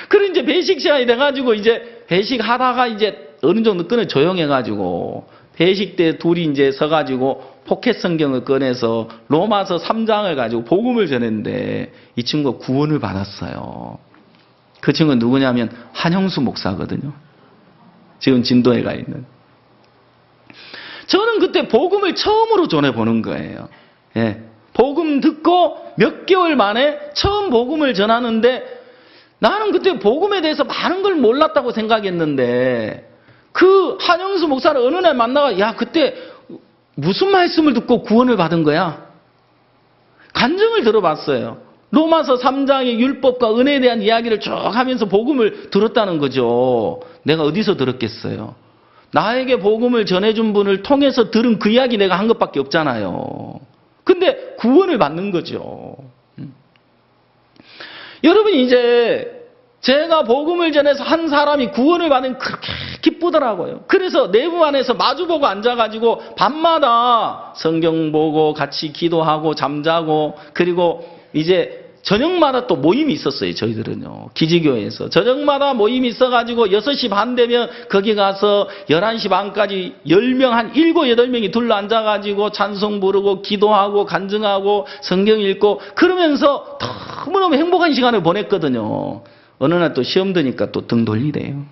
그래, 이제 배식 시간이 돼가지고, 이제 배식 하다가 이제 어느 정도 끈을 조용해가지고, 배식 때 둘이 이제 서가지고, 포켓 성경을 꺼내서 로마서 3장을 가지고 복음을 전했는데 이 친구가 구원을 받았어요. 그 친구는 누구냐면 한형수 목사거든요. 지금 진도에 가 있는. 저는 그때 복음을 처음으로 전해보는 거예요. 예. 복음 듣고 몇 개월 만에 처음 복음을 전하는데 나는 그때 복음에 대해서 많은 걸 몰랐다고 생각했는데 그 한형수 목사를 어느 날 만나가, 야, 그때 무슨 말씀을 듣고 구원을 받은 거야? 간증을 들어봤어요. 로마서 3장의 율법과 은혜에 대한 이야기를 쭉 하면서 복음을 들었다는 거죠. 내가 어디서 들었겠어요? 나에게 복음을 전해준 분을 통해서 들은 그 이야기 내가 한 것밖에 없잖아요. 근데 구원을 받는 거죠. 여러분, 이제 제가 복음을 전해서 한 사람이 구원을 받으면 그렇게 기쁘더라고요. 그래서 내부 안에서 마주보고 앉아가지고 밤마다 성경 보고 같이 기도하고 잠자고, 그리고 이제 저녁마다 또 모임이 있었어요. 저희들은요, 기지교회에서 저녁마다 모임이 있어가지고 6시 반 되면 거기 가서 11시 반까지 10명, 한 7, 8명이 둘러앉아가지고 찬송 부르고 기도하고 간증하고 성경 읽고 그러면서 너무너무 행복한 시간을 보냈거든요. 어느 날 또 시험 드니까 또 등 돌리래요.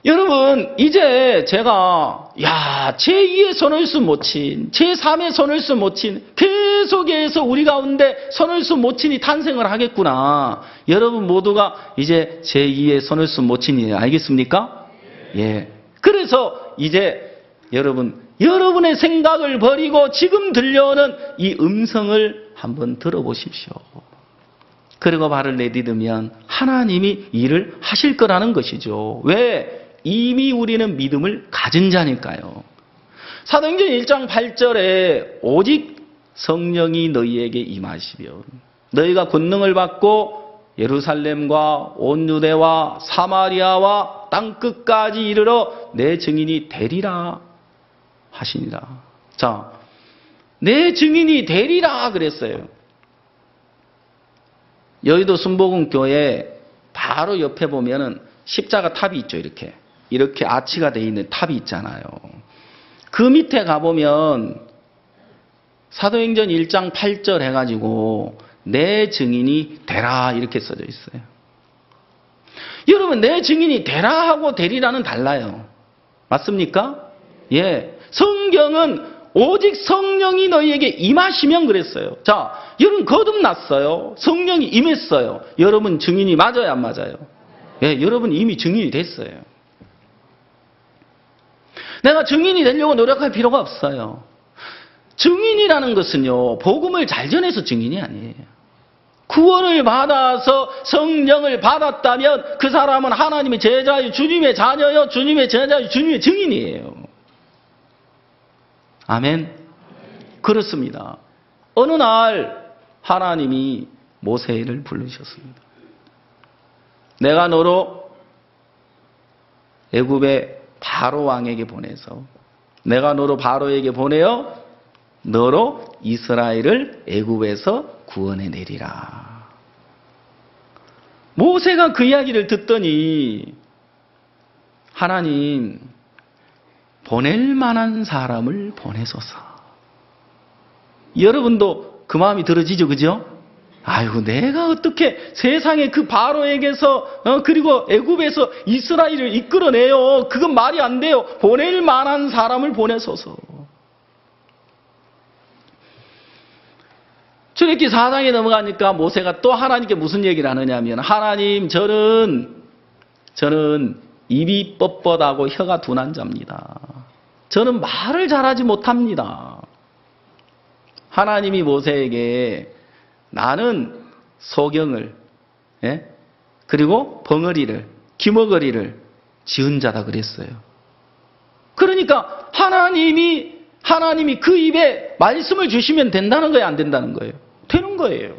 여러분, 이제 제가 제2의 선을수 모친, 제3의 선을수 모친, 계속해서 우리 가운데 선을수 모친이 탄생을 하겠구나. 여러분 모두가 이제 제2의 선을수 모친이에요. 알겠습니까? 예. 그래서 이제 여러분의 생각을 버리고 지금 들려오는 이 음성을 한번 들어보십시오. 그리고 발을 내딛으면 하나님이 일을 하실 거라는 것이죠. 왜? 이미 우리는 믿음을 가진 자니까요. 사도행전 1장 8절에 오직 성령이 너희에게 임하시면 너희가 권능을 받고 예루살렘과 온 유대와 사마리아와 땅끝까지 이르러 내 증인이 되리라 하시니라. 자, 내 증인이 되리라 그랬어요. 여의도 순복음교회 바로 옆에 보면은 십자가 탑이 있죠. 이렇게 아치가 되어 있는 탑이 있잖아요. 그 밑에 가보면 사도행전 1장 8절 해가지고 내 증인이 되라 이렇게 써져 있어요. 여러분, 내 증인이 되라 하고 되리라는 달라요. 맞습니까? 예. 성경은 오직 성령이 너희에게 임하시면 그랬어요. 자, 여러분 거듭났어요. 성령이 임했어요. 여러분 증인이 맞아요, 안 맞아요? 예, 여러분 이미 증인이 됐어요. 내가 증인이 되려고 노력할 필요가 없어요. 증인이라는 것은요, 복음을 잘 전해서 증인이 아니에요. 구원을 받아서 성령을 받았다면 그 사람은 하나님의 제자요, 주님의 자녀요, 주님의 제자요, 주님의 증인이에요. 아멘. 그렇습니다. 어느 날 하나님이 모세를 부르셨습니다. 내가 너로 애굽의 바로 왕에게 보내서 내가 너로 바로에게 보내어 너로 이스라엘을 애굽에서 구원해 내리라. 모세가 그 이야기를 듣더니 하나님, 보낼 만한 사람을 보내소서. 여러분도 그 마음이 들어지죠, 그죠? 아이고, 내가 어떻게 세상에 그 바로에게서 그리고 애굽에서 이스라엘을 이끌어내요? 그건 말이 안 돼요. 보낼 만한 사람을 보내소서. 출애굽기 4장에 넘어가니까 모세가 또 하나님께 무슨 얘기를 하느냐면, 하나님, 저는 입이 뻣뻣하고 혀가 둔한 자입니다. 저는 말을 잘하지 못합니다. 하나님이 모세에게 나는 소경을, 그리고 벙어리를, 기머거리를 지은 자다 그랬어요. 그러니까 하나님이 그 입에 말씀을 주시면 된다는 거예요, 안 된다는 거예요? 되는 거예요.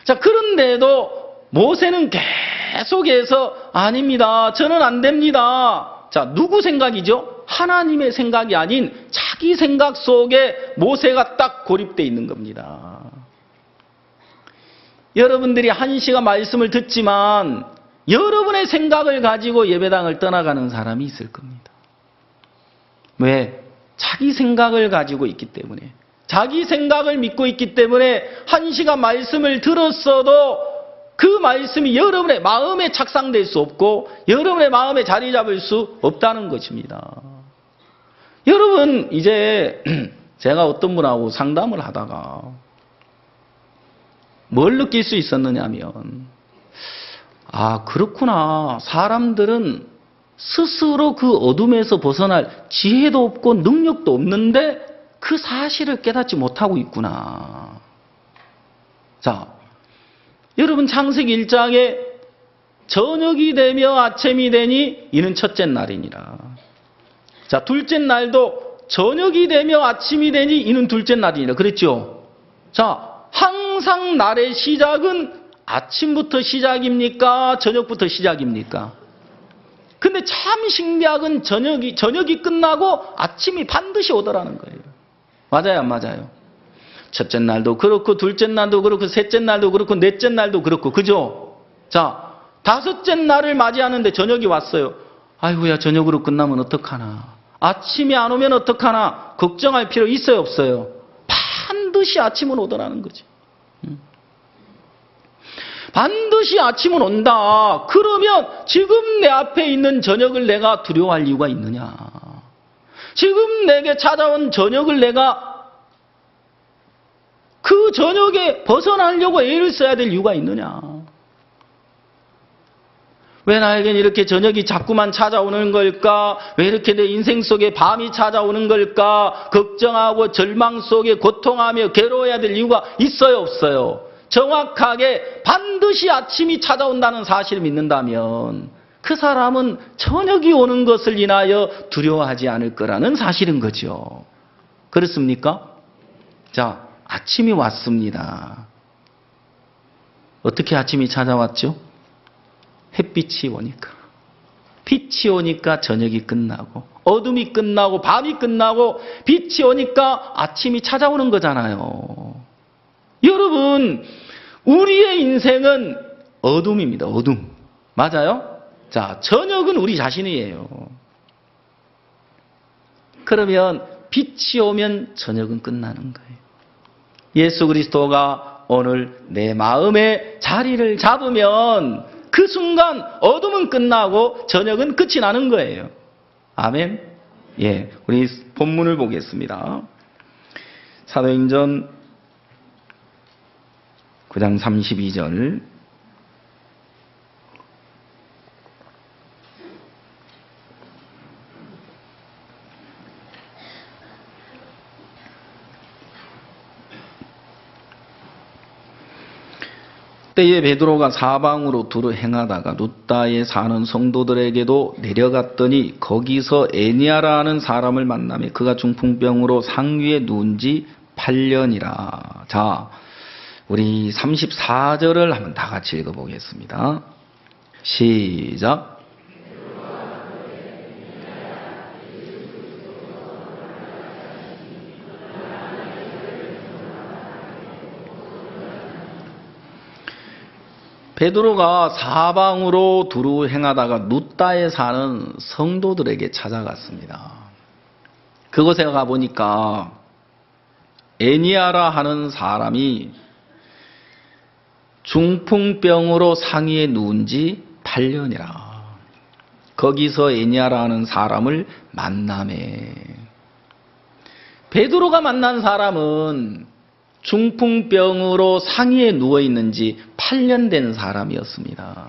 자, 그런데도 모세는 계속해서 아닙니다. 저는 안 됩니다. 자, 누구 생각이죠? 하나님의 생각이 아닌 자기 생각 속에 모세가 딱 고립되어 있는 겁니다. 여러분들이 1시간 말씀을 듣지만 여러분의 생각을 가지고 예배당을 떠나가는 사람이 있을 겁니다. 왜? 자기 생각을 가지고 있기 때문에, 자기 생각을 믿고 있기 때문에 1시간 말씀을 들었어도 그 말씀이 여러분의 마음에 착상될 수 없고 여러분의 마음에 자리 잡을 수 없다는 것입니다. 여러분, 이제 제가 어떤 분하고 상담을 하다가 뭘 느낄 수 있었느냐면, 아, 그렇구나. 사람들은 스스로 그 어둠에서 벗어날 지혜도 없고 능력도 없는데 그 사실을 깨닫지 못하고 있구나. 자, 여러분, 창세기 1장에 저녁이 되며 아침이 되니 이는 첫째 날이니라. 자, 둘째 날도 저녁이 되며 아침이 되니 이는 둘째 날이니라 그랬죠. 자, 항상 날의 시작은 아침부터 시작입니까? 저녁부터 시작입니까? 근데 참 신기한 저녁이 끝나고 아침이 반드시 오더라는 거예요. 맞아요, 안 맞아요? 첫째 날도 그렇고, 둘째 날도 그렇고, 셋째 날도 그렇고, 넷째 날도 그렇고, 그죠? 자, 다섯째 날을 맞이하는데 저녁이 왔어요. 아이고야, 저녁으로 끝나면 어떡하나. 아침이 안 오면 어떡하나. 걱정할 필요 있어요, 없어요? 반드시 아침은 오더라는 거지. 반드시 아침은 온다. 그러면 지금 내 앞에 있는 저녁을 내가 두려워할 이유가 있느냐? 지금 내게 찾아온 저녁을 내가 그 저녁에 벗어나려고 애를 써야 될 이유가 있느냐? 왜 나에겐 이렇게 저녁이 자꾸만 찾아오는 걸까? 왜 이렇게 내 인생 속에 밤이 찾아오는 걸까? 걱정하고 절망 속에 고통하며 괴로워야 될 이유가 있어요, 없어요? 정확하게 반드시 아침이 찾아온다는 사실을 믿는다면 그 사람은 저녁이 오는 것을 인하여 두려워하지 않을 거라는 사실인 거죠. 그렇습니까? 자, 아침이 왔습니다. 어떻게 아침이 찾아왔죠? 햇빛이 오니까. 빛이 오니까 저녁이 끝나고, 어둠이 끝나고, 밤이 끝나고, 빛이 오니까 아침이 찾아오는 거잖아요. 여러분, 우리의 인생은 어둠입니다. 어둠. 맞아요? 자, 저녁은 우리 자신이에요. 그러면 빛이 오면 저녁은 끝나는 거예요. 예수 그리스도가 오늘 내 마음에 자리를 잡으면 그 순간 어둠은 끝나고 저녁은 끝이 나는 거예요. 아멘. 예, 우리 본문을 보겠습니다. 사도행전 9장 32절. 때에 베드로가 사방으로 두루 행하다가 룻다에 사는 성도들에게도 내려갔더니 거기서 애니아라 하는 사람을 만나며 그가 중풍병으로 상위에 누운 지 8년이라. 자, 우리 34절을 한번 다 같이 읽어보겠습니다. 시작. 베드로가 사방으로 두루 행하다가 룻다에 사는 성도들에게 찾아갔습니다. 그곳에 가보니까 애니아라 하는 사람이 중풍병으로 상위에 누운 지 8년이라. 거기서 애니아라 하는 사람을 만나매. 베드로가 만난 사람은 중풍병으로 상위에 누워있는 지 8년 된 사람이었습니다.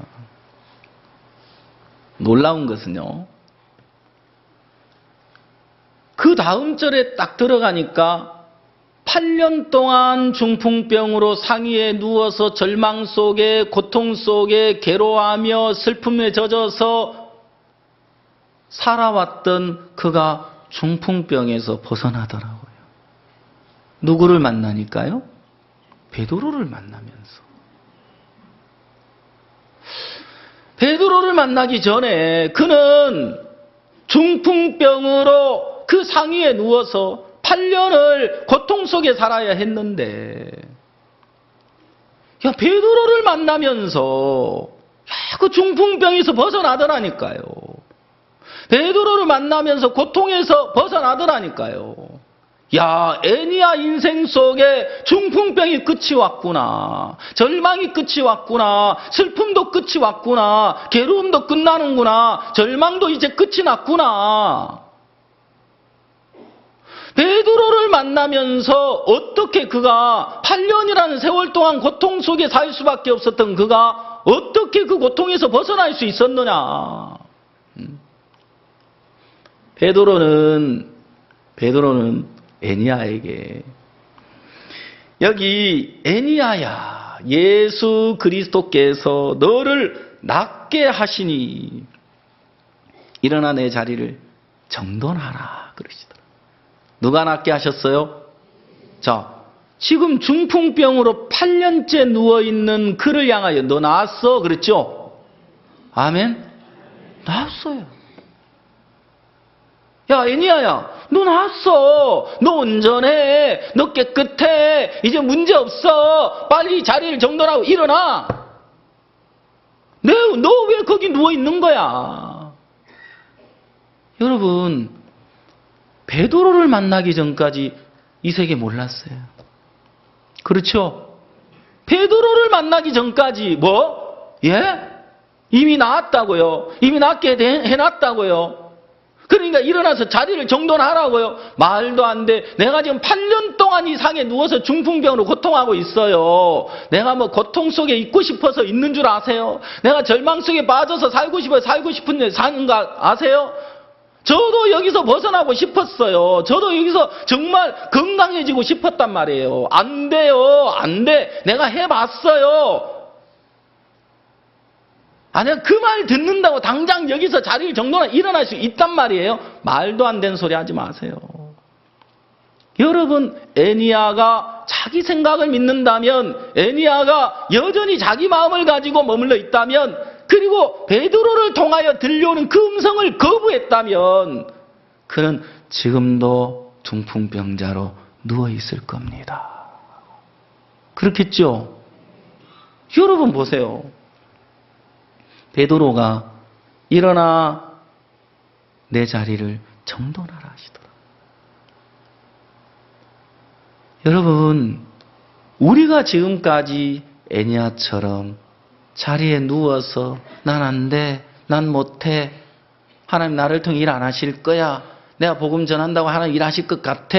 놀라운 것은요, 그 다음 절에 딱 들어가니까 8년 동안 중풍병으로 상위에 누워서 절망 속에 고통 속에 괴로워하며 슬픔에 젖어서 살아왔던 그가 중풍병에서 벗어나더라고요. 누구를 만나니까요? 베드로를 만나면서. 베드로를 만나기 전에 그는 중풍병으로 그 상위에 누워서 8년을 고통 속에 살아야 했는데, 야, 베드로를 만나면서 그 중풍병에서 벗어나더라니까요. 베드로를 만나면서 고통에서 벗어나더라니까요. 야, 애니아 인생 속에 중풍병이 끝이 왔구나. 절망이 끝이 왔구나. 슬픔도 끝이 왔구나. 괴로움도 끝나는구나. 절망도 이제 끝이 났구나. 베드로를 만나면서 어떻게 그가 8년이라는 세월 동안 고통 속에 살 수밖에 없었던 그가 어떻게 그 고통에서 벗어날 수 있었느냐. 베드로는 애니아에게, 여기 애니아야, 예수 그리스도께서 너를 낫게 하시니 일어나 내 자리를 정돈하라 그러시더라. 누가 낫게 하셨어요? 자, 지금 중풍병으로 8년째 누워있는 그를 향하여 너 나았어? 그랬죠? 아멘? 나았어요. 야, 애니야야, 너 나았어. 너 온전해. 너 깨끗해. 이제 문제 없어. 빨리 자리를 정돈하고 일어나. 너 왜 거기 누워있는 거야? 여러분, 베드로를 만나기 전까지 이 세계 몰랐어요. 그렇죠? 베드로를 만나기 전까지 뭐? 예? 이미 나았다고요. 이미 낫게 해놨다고요. 그러니까 일어나서 자리를 정돈하라고요. 말도 안 돼. 내가 지금 8년 동안 이 상에 누워서 중풍병으로 고통하고 있어요. 내가 뭐 고통 속에 있고 싶어서 있는 줄 아세요? 내가 절망 속에 빠져서 살고 싶은데 사는 거 아세요? 저도 여기서 벗어나고 싶었어요. 저도 여기서 정말 건강해지고 싶었단 말이에요. 안 돼요. 안 돼. 내가 해봤어요. 아니야, 그 말 듣는다고 당장 여기서 자리를 정돈하고 일어날 수 있단 말이에요. 말도 안 되는 소리 하지 마세요. 여러분, 애니야가 자기 생각을 믿는다면, 애니야가 여전히 자기 마음을 가지고 머물러 있다면, 그리고 베드로를 통하여 들려오는 그 음성을 거부했다면 그는 지금도 중풍병자로 누워있을 겁니다. 그렇겠죠? 여러분 보세요. 베드로가 일어나 내 자리를 정돈하라 하시더라. 여러분, 우리가 지금까지 애니야처럼 자리에 누워서 난 안 돼, 난 못해, 하나님 나를 통해 일 안 하실 거야, 내가 복음 전한다고 하나님 일하실 것 같아,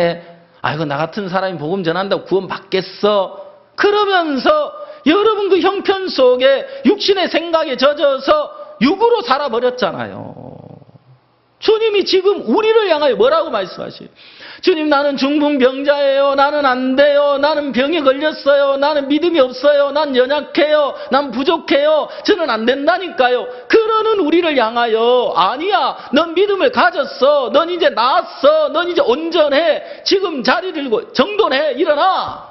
아이고 나 같은 사람이 복음 전한다고 구원 받겠어, 그러면서 여러분 그 형편 속에 육신의 생각에 젖어서 육으로 살아버렸잖아요. 주님이 지금 우리를 향하여 뭐라고 말씀하시요? 주님, 나는 중풍병자예요. 나는 안 돼요. 나는 병에 걸렸어요. 나는 믿음이 없어요. 난 연약해요. 난 부족해요. 저는 안 된다니까요. 그러는 우리를 향하여 아니야. 넌 믿음을 가졌어. 넌 이제 나았어. 넌 이제 온전해. 지금 자리 들고 정돈해. 일어나.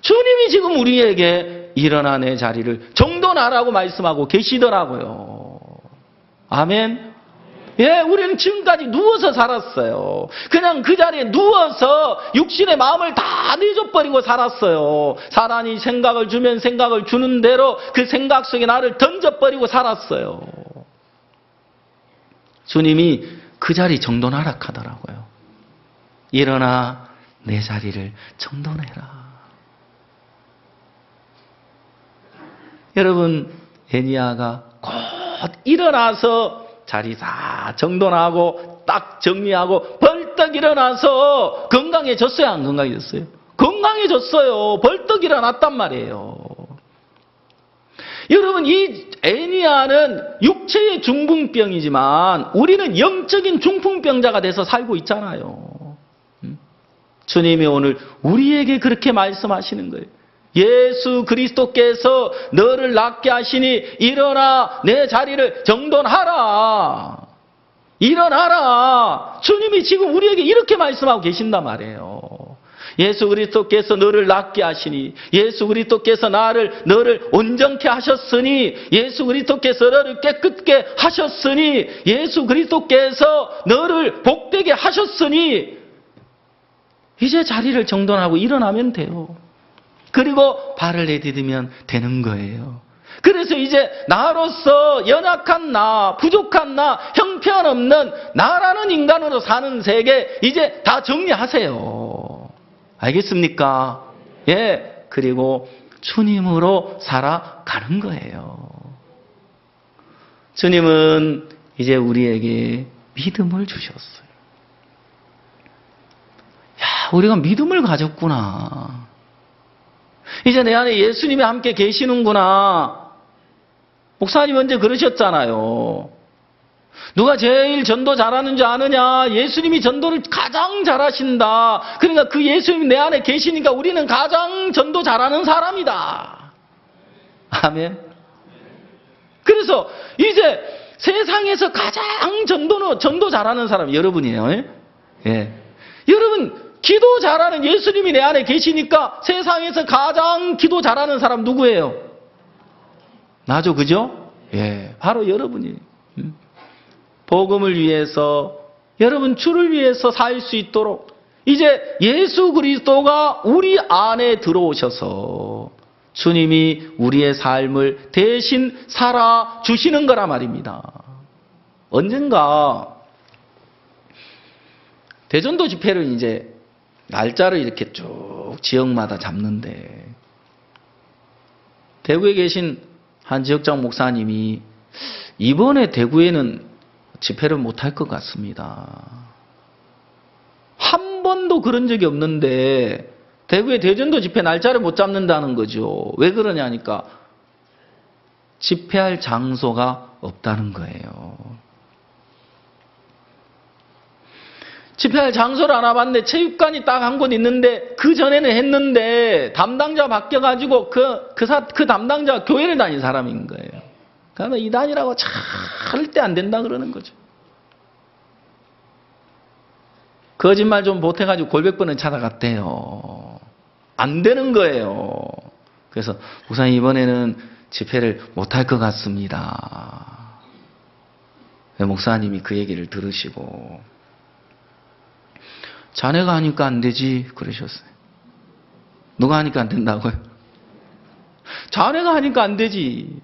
주님이 지금 우리에게 일어나 내 자리를 정돈하라고 말씀하고 계시더라고요. 아멘. 예, 우리는 지금까지 누워서 살았어요. 그냥 그 자리에 누워서 육신의 마음을 다 내줘버리고 살았어요. 사람이 생각을 주면 생각을 주는 대로 그 생각 속에 나를 던져버리고 살았어요. 주님이 그 자리 정돈하라 하더라고요. 일어나 내 자리를 정돈해라. 여러분, 애니야가 곧 일어나서 자리 다 정돈하고 딱 정리하고 벌떡 일어나서 건강해졌어요? 안 건강해졌어요? 건강해졌어요. 벌떡 일어났단 말이에요. 여러분, 이 애니야는 육체의 중풍병이지만 우리는 영적인 중풍병자가 돼서 살고 있잖아요. 주님이 오늘 우리에게 그렇게 말씀하시는 거예요. 예수 그리스도께서 너를 낫게 하시니 일어나 내 자리를 정돈하라. 일어나라. 주님이 지금 우리에게 이렇게 말씀하고 계신단 말이에요. 예수 그리스도께서 너를 낫게 하시니, 예수 그리스도께서 너를 온전케 하셨으니, 예수 그리스도께서 너를 깨끗게 하셨으니, 예수 그리스도께서 너를 복되게 하셨으니 이제 자리를 정돈하고 일어나면 돼요. 그리고 발을 내디디면 되는 거예요. 그래서 이제 나로서 연약한 나, 부족한 나, 형편없는 나라는 인간으로 사는 세계 이제 다 정리하세요. 알겠습니까? 예. 그리고 주님으로 살아가는 거예요. 주님은 이제 우리에게 믿음을 주셨어요. 야, 우리가 믿음을 가졌구나. 이제 내 안에 예수님이 함께 계시는구나. 목사님 언제 그러셨잖아요. 누가 제일 전도 잘하는 줄 아느냐? 예수님이 전도를 가장 잘하신다. 그러니까 그 예수님이 내 안에 계시니까 우리는 가장 전도 잘하는 사람이다. 아멘. 그래서 이제 세상에서 가장 전도 잘하는 사람이 여러분이에요. 예. 여러분, 기도 잘하는 예수님이 내 안에 계시니까 세상에서 가장 기도 잘하는 사람 누구예요? 나죠, 그죠? 예, 바로 여러분이. 복음을 위해서, 여러분 주를 위해서 살 수 있도록 이제 예수 그리스도가 우리 안에 들어오셔서 주님이 우리의 삶을 대신 살아주시는 거라 말입니다. 언젠가 대전도 집회를 이제 날짜를 이렇게 쭉 지역마다 잡는데 대구에 계신 한 지역장 목사님이 이번에 대구에는 집회를 못할 것 같습니다. 한 번도 그런 적이 없는데 대구에 대전도 집회 날짜를 못 잡는다는 거죠. 왜 그러냐니까 집회할 장소가 없다는 거예요. 집회할 장소를 알아봤는데 체육관이 딱 한 곳 있는데 그 전에는 했는데 담당자 바뀌어가지고 그 담당자가 교회를 다닌 사람인 거예요. 그러면 이단이라고 절대 안 된다 그러는 거죠. 거짓말 좀 보태가지고 골백 번은 찾아갔대요. 안 되는 거예요. 그래서 목사님 이번에는 집회를 못할 것 같습니다. 목사님이 그 얘기를 들으시고 자네가 하니까 안 되지 그러셨어요. 누가 하니까 안 된다고요? 자네가 하니까 안 되지.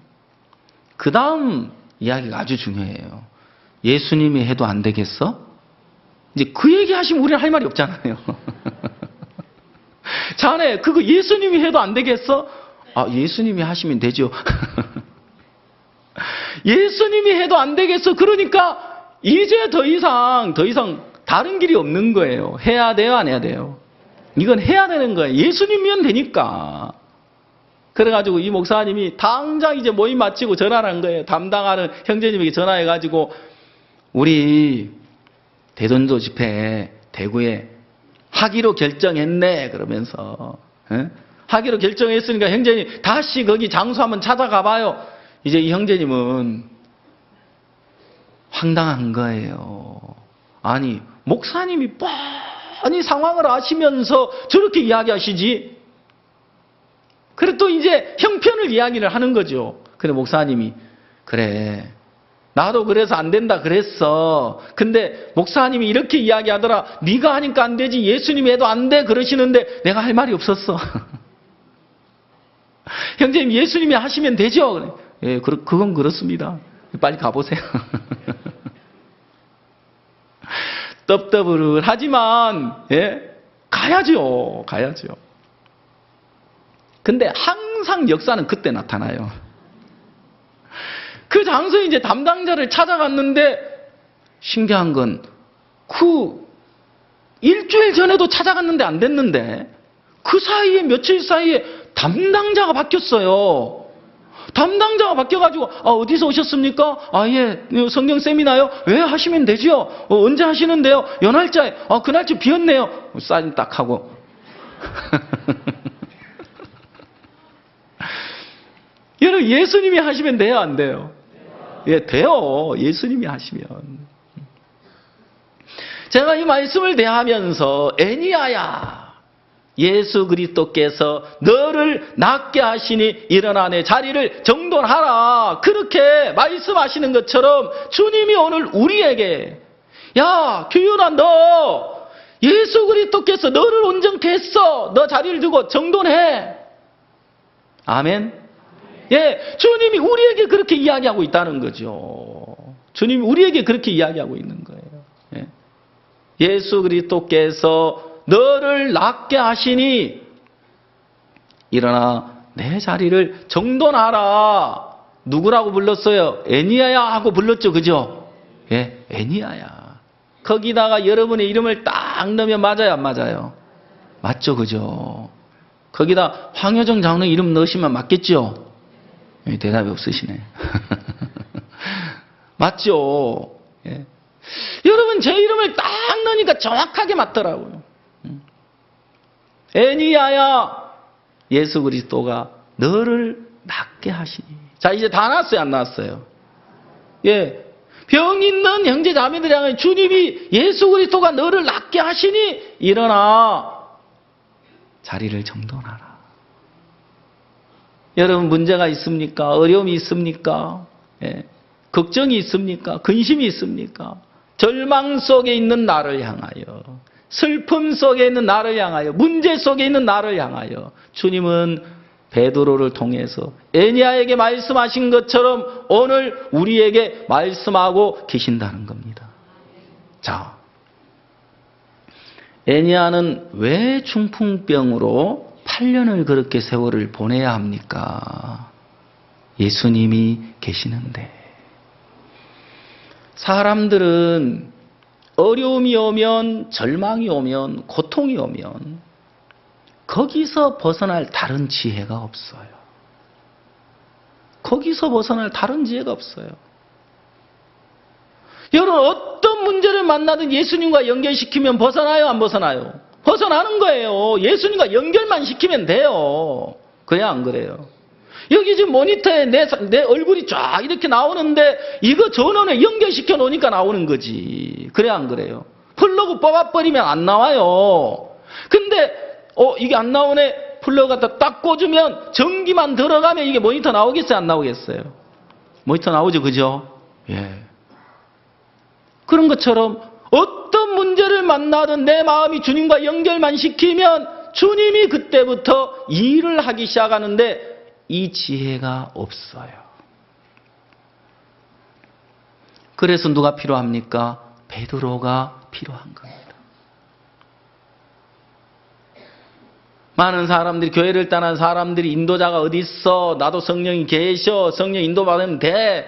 그 다음 이야기가 아주 중요해요. 예수님이 해도 안 되겠어? 이제 그 얘기 하시면 우리는 할 말이 없잖아요. 자네 그거 예수님이 해도 안 되겠어? 아, 예수님이 하시면 되죠. 예수님이 해도 안 되겠어. 그러니까 이제 더 이상 다른 길이 없는 거예요. 해야 돼요, 안 해야 돼요? 이건 해야 되는 거예요. 예수님이면 되니까. 그래가지고 이 목사님이 당장 이제 모임 마치고 전화를 한 거예요. 담당하는 형제님에게 전화해가지고 우리 대전도 집회 대구에 하기로 결정했네 그러면서 하기로 결정했으니까 형제님 다시 거기 장소 한번 찾아가 봐요. 이제 이 형제님은 황당한 거예요. 아니 목사님이 뻔히 상황을 아시면서 저렇게 이야기하시지. 그래 또 이제 형편을 이야기를 하는 거죠. 그래 목사님이 그래 나도 그래서 안 된다 그랬어. 근데 목사님이 이렇게 이야기하더라. 네가 하니까 안 되지 예수님이 해도 안 돼 그러시는데 내가 할 말이 없었어. 형제님 예수님이 하시면 되죠. 예, 그건 그렇습니다. 빨리 가보세요. 떡더블하지만 예, 가야죠. 근데 항상 역사는 그때 나타나요. 그 장소에 이제 담당자를 찾아갔는데 신기한 건 그 일주일 전에도 찾아갔는데 안 됐는데 그 사이에 며칠 사이에 담당자가 바뀌었어요. 담당자가 바뀌어가지고 어디서 오셨습니까? 예 성경 세미나요? 왜 하시면 되죠? 언제 하시는데요? 연할자에 그 날짜 비었네요. 사인 딱 하고 여러분 예수님이 하시면 돼요 안 돼요? 예 돼요. 예수님이 하시면. 제가 이 말씀을 대하면서 애니야야 예수 그리스도께서 너를 낫게 하시니 일어나 내 자리를 정돈하라 그렇게 말씀하시는 것처럼 주님이 오늘 우리에게 야 규윤아 너 예수 그리스도께서 너를 온전케 했어. 너 자리를 두고 정돈해. 아멘. 예, 주님이 우리에게 그렇게 이야기하고 있다는 거죠. 주님이 우리에게 그렇게 이야기하고 있는 거예요. 예. 예수 그리스도께서 너를 낫게 하시니 일어나 내 자리를 정돈하라. 누구라고 불렀어요? 애니야야 하고 불렀죠. 그죠? 예, 애니야야. 거기다가 여러분의 이름을 딱 넣으면 맞아요, 안 맞아요? 맞죠, 그죠? 거기다 황효정 장로 이름 넣으시면 맞겠죠? 대답이 없으시네. 맞죠? 예. 여러분 제 이름을 딱 넣으니까 정확하게 맞더라고요. 애니야야 예수 그리스도가 너를 낫게 하시니. 자 이제 다 나왔어요 안 나왔어요? 예. 병 있는 형제 자매들이 향해 주님이 예수 그리스도가 너를 낫게 하시니 일어나 자리를 정돈하라. 여러분 문제가 있습니까? 어려움이 있습니까? 예. 걱정이 있습니까? 근심이 있습니까? 절망 속에 있는 나를 향하여, 슬픔 속에 있는 나를 향하여, 문제 속에 있는 나를 향하여 주님은 베드로를 통해서 에니야에게 말씀하신 것처럼 오늘 우리에게 말씀하고 계신다는 겁니다. 자, 에니야는 왜 중풍병으로 8년을 그렇게 세월을 보내야 합니까? 예수님이 계시는데. 사람들은 어려움이 오면, 절망이 오면, 고통이 오면 거기서 벗어날 다른 지혜가 없어요. 거기서 벗어날 다른 지혜가 없어요. 여러분 어떤 문제를 만나든 예수님과 연결시키면 벗어나요? 안 벗어나요? 벗어나는 거예요. 예수님과 연결만 시키면 돼요. 그래야 안 그래요? 여기 지금 모니터에 내 얼굴이 쫙 이렇게 나오는데 이거 전원에 연결시켜 놓으니까 나오는 거지. 그래 안 그래요? 플러그 뽑아버리면 안 나와요. 근데 이게 안 나오네. 플러그 갖다 딱 꽂으면 전기만 들어가면 이게 모니터 나오겠어요? 안 나오겠어요? 모니터 나오죠. 그죠? 예. 그런 것처럼 어떤 문제를 만나든 내 마음이 주님과 연결만 시키면 주님이 그때부터 일을 하기 시작하는데 이 지혜가 없어요. 그래서 누가 필요합니까? 베드로가 필요한 겁니다. 많은 사람들이, 교회를 떠난 사람들이 인도자가 어디 있어? 나도 성령이 계셔. 성령 인도받으면 돼.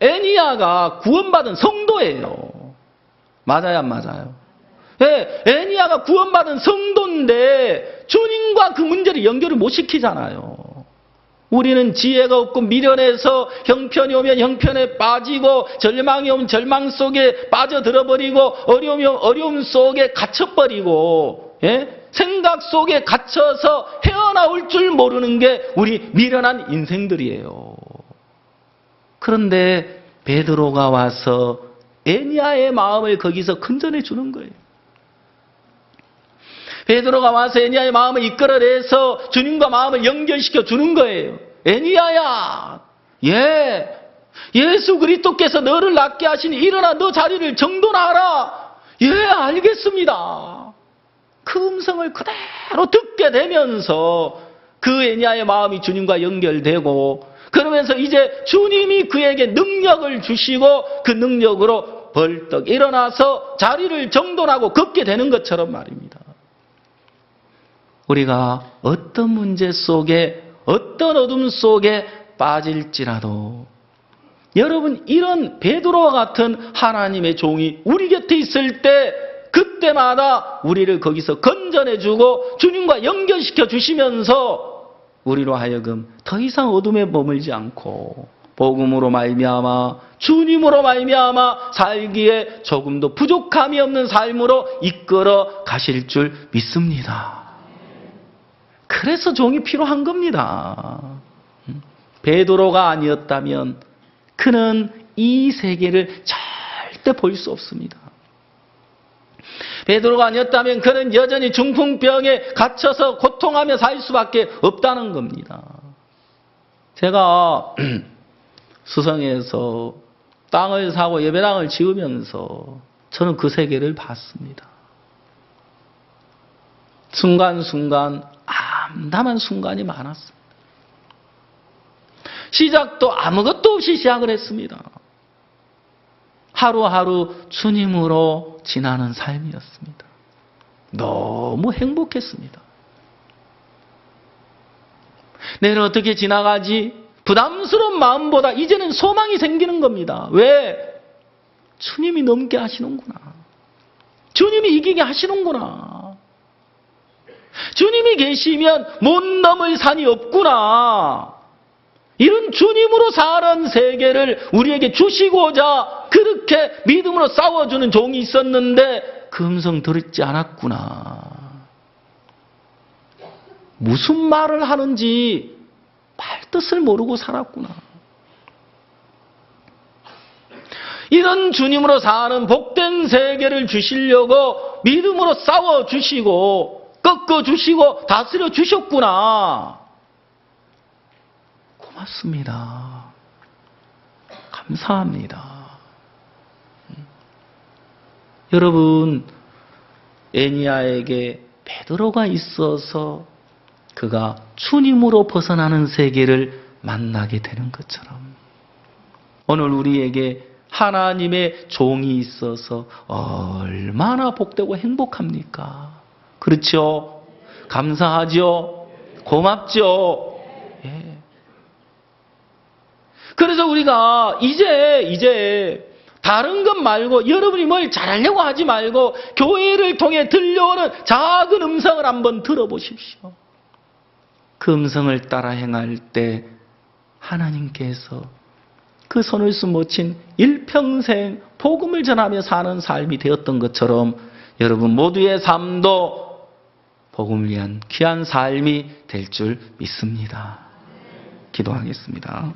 에니야가 구원받은 성도예요. 맞아요, 안 맞아요? 네, 에니야가 구원받은 성도인데 주님과 그 문제를 연결을 못 시키잖아요. 우리는 지혜가 없고 미련해서 형편이 오면 형편에 빠지고 절망이 오면 절망 속에 빠져들어버리고 어려움이 오면 어려움 속에 갇혀버리고, 예? 생각 속에 갇혀서 헤어나올 줄 모르는 게 우리 미련한 인생들이에요. 그런데 베드로가 와서 에니야의 마음을 거기서 건져내 주는 거예요. 베드로가 와서 에니야의 마음을 이끌어내서 주님과 마음을 연결시켜 주는 거예요. 에니야야, 예수 그리스도께서 너를 낫게 하시니 일어나 너 자리를 정돈하라. 예, 알겠습니다. 그 음성을 그대로 듣게 되면서 그 에니야의 마음이 주님과 연결되고, 그러면서 이제 주님이 그에게 능력을 주시고 그 능력으로 벌떡 일어나서 자리를 정돈하고 걷게 되는 것처럼 말입니다. 우리가 어떤 문제 속에, 어떤 어둠 속에 빠질지라도 여러분, 이런 베드로와 같은 하나님의 종이 우리 곁에 있을 때 그때마다 우리를 거기서 건져내주고 주님과 연결시켜 주시면서 우리로 하여금 더 이상 어둠에 머물지 않고 복음으로 말미암아, 주님으로 말미암아 살기에 조금도 부족함이 없는 삶으로 이끌어 가실 줄 믿습니다. 그래서 종이 필요한 겁니다. 베드로가 아니었다면 그는 이 세계를 절대 볼 수 없습니다. 베드로가 아니었다면 그는 여전히 중풍병에 갇혀서 고통하며 살 수밖에 없다는 겁니다. 제가 수성에서 땅을 사고 예배당을 지으면서 저는 그 세계를 봤습니다. 순간순간 암담한 순간이 많았습니다. 시작도 아무것도 없이 시작을 했습니다. 하루하루 주님으로 지나는 삶이었습니다. 너무 행복했습니다. 내일 어떻게 지나가지? 부담스러운 마음보다 이제는 소망이 생기는 겁니다. 왜? 주님이 넘게 하시는구나. 주님이 이기게 하시는구나. 주님이 계시면 못 넘을 산이 없구나. 이런 주님으로 사는 세계를 우리에게 주시고자 그렇게 믿음으로 싸워주는 종이 있었는데 그 음성 들었지 않았구나. 무슨 말을 하는지 말 뜻을 모르고 살았구나. 이런 주님으로 사는 복된 세계를 주시려고 믿음으로 싸워주시고 꺾어주시고 다스려 주셨구나. 고맙습니다. 감사합니다. 여러분, 에니야에게 베드로가 있어서 그가 주님으로 벗어나는 세계를 만나게 되는 것처럼 오늘 우리에게 하나님의 종이 있어서 얼마나 복되고 행복합니까? 그렇죠? 감사하죠? 고맙죠? 예. 그래서 우리가 이제 다른 것 말고 여러분이 뭘 잘하려고 하지 말고 교회를 통해 들려오는 작은 음성을 한번 들어보십시오. 그 음성을 따라 행할 때 하나님께서 그 손을 숨어친 일평생 복음을 전하며 사는 삶이 되었던 것처럼 여러분 모두의 삶도 복음을 위한 귀한 삶이 될 줄 믿습니다. 기도하겠습니다.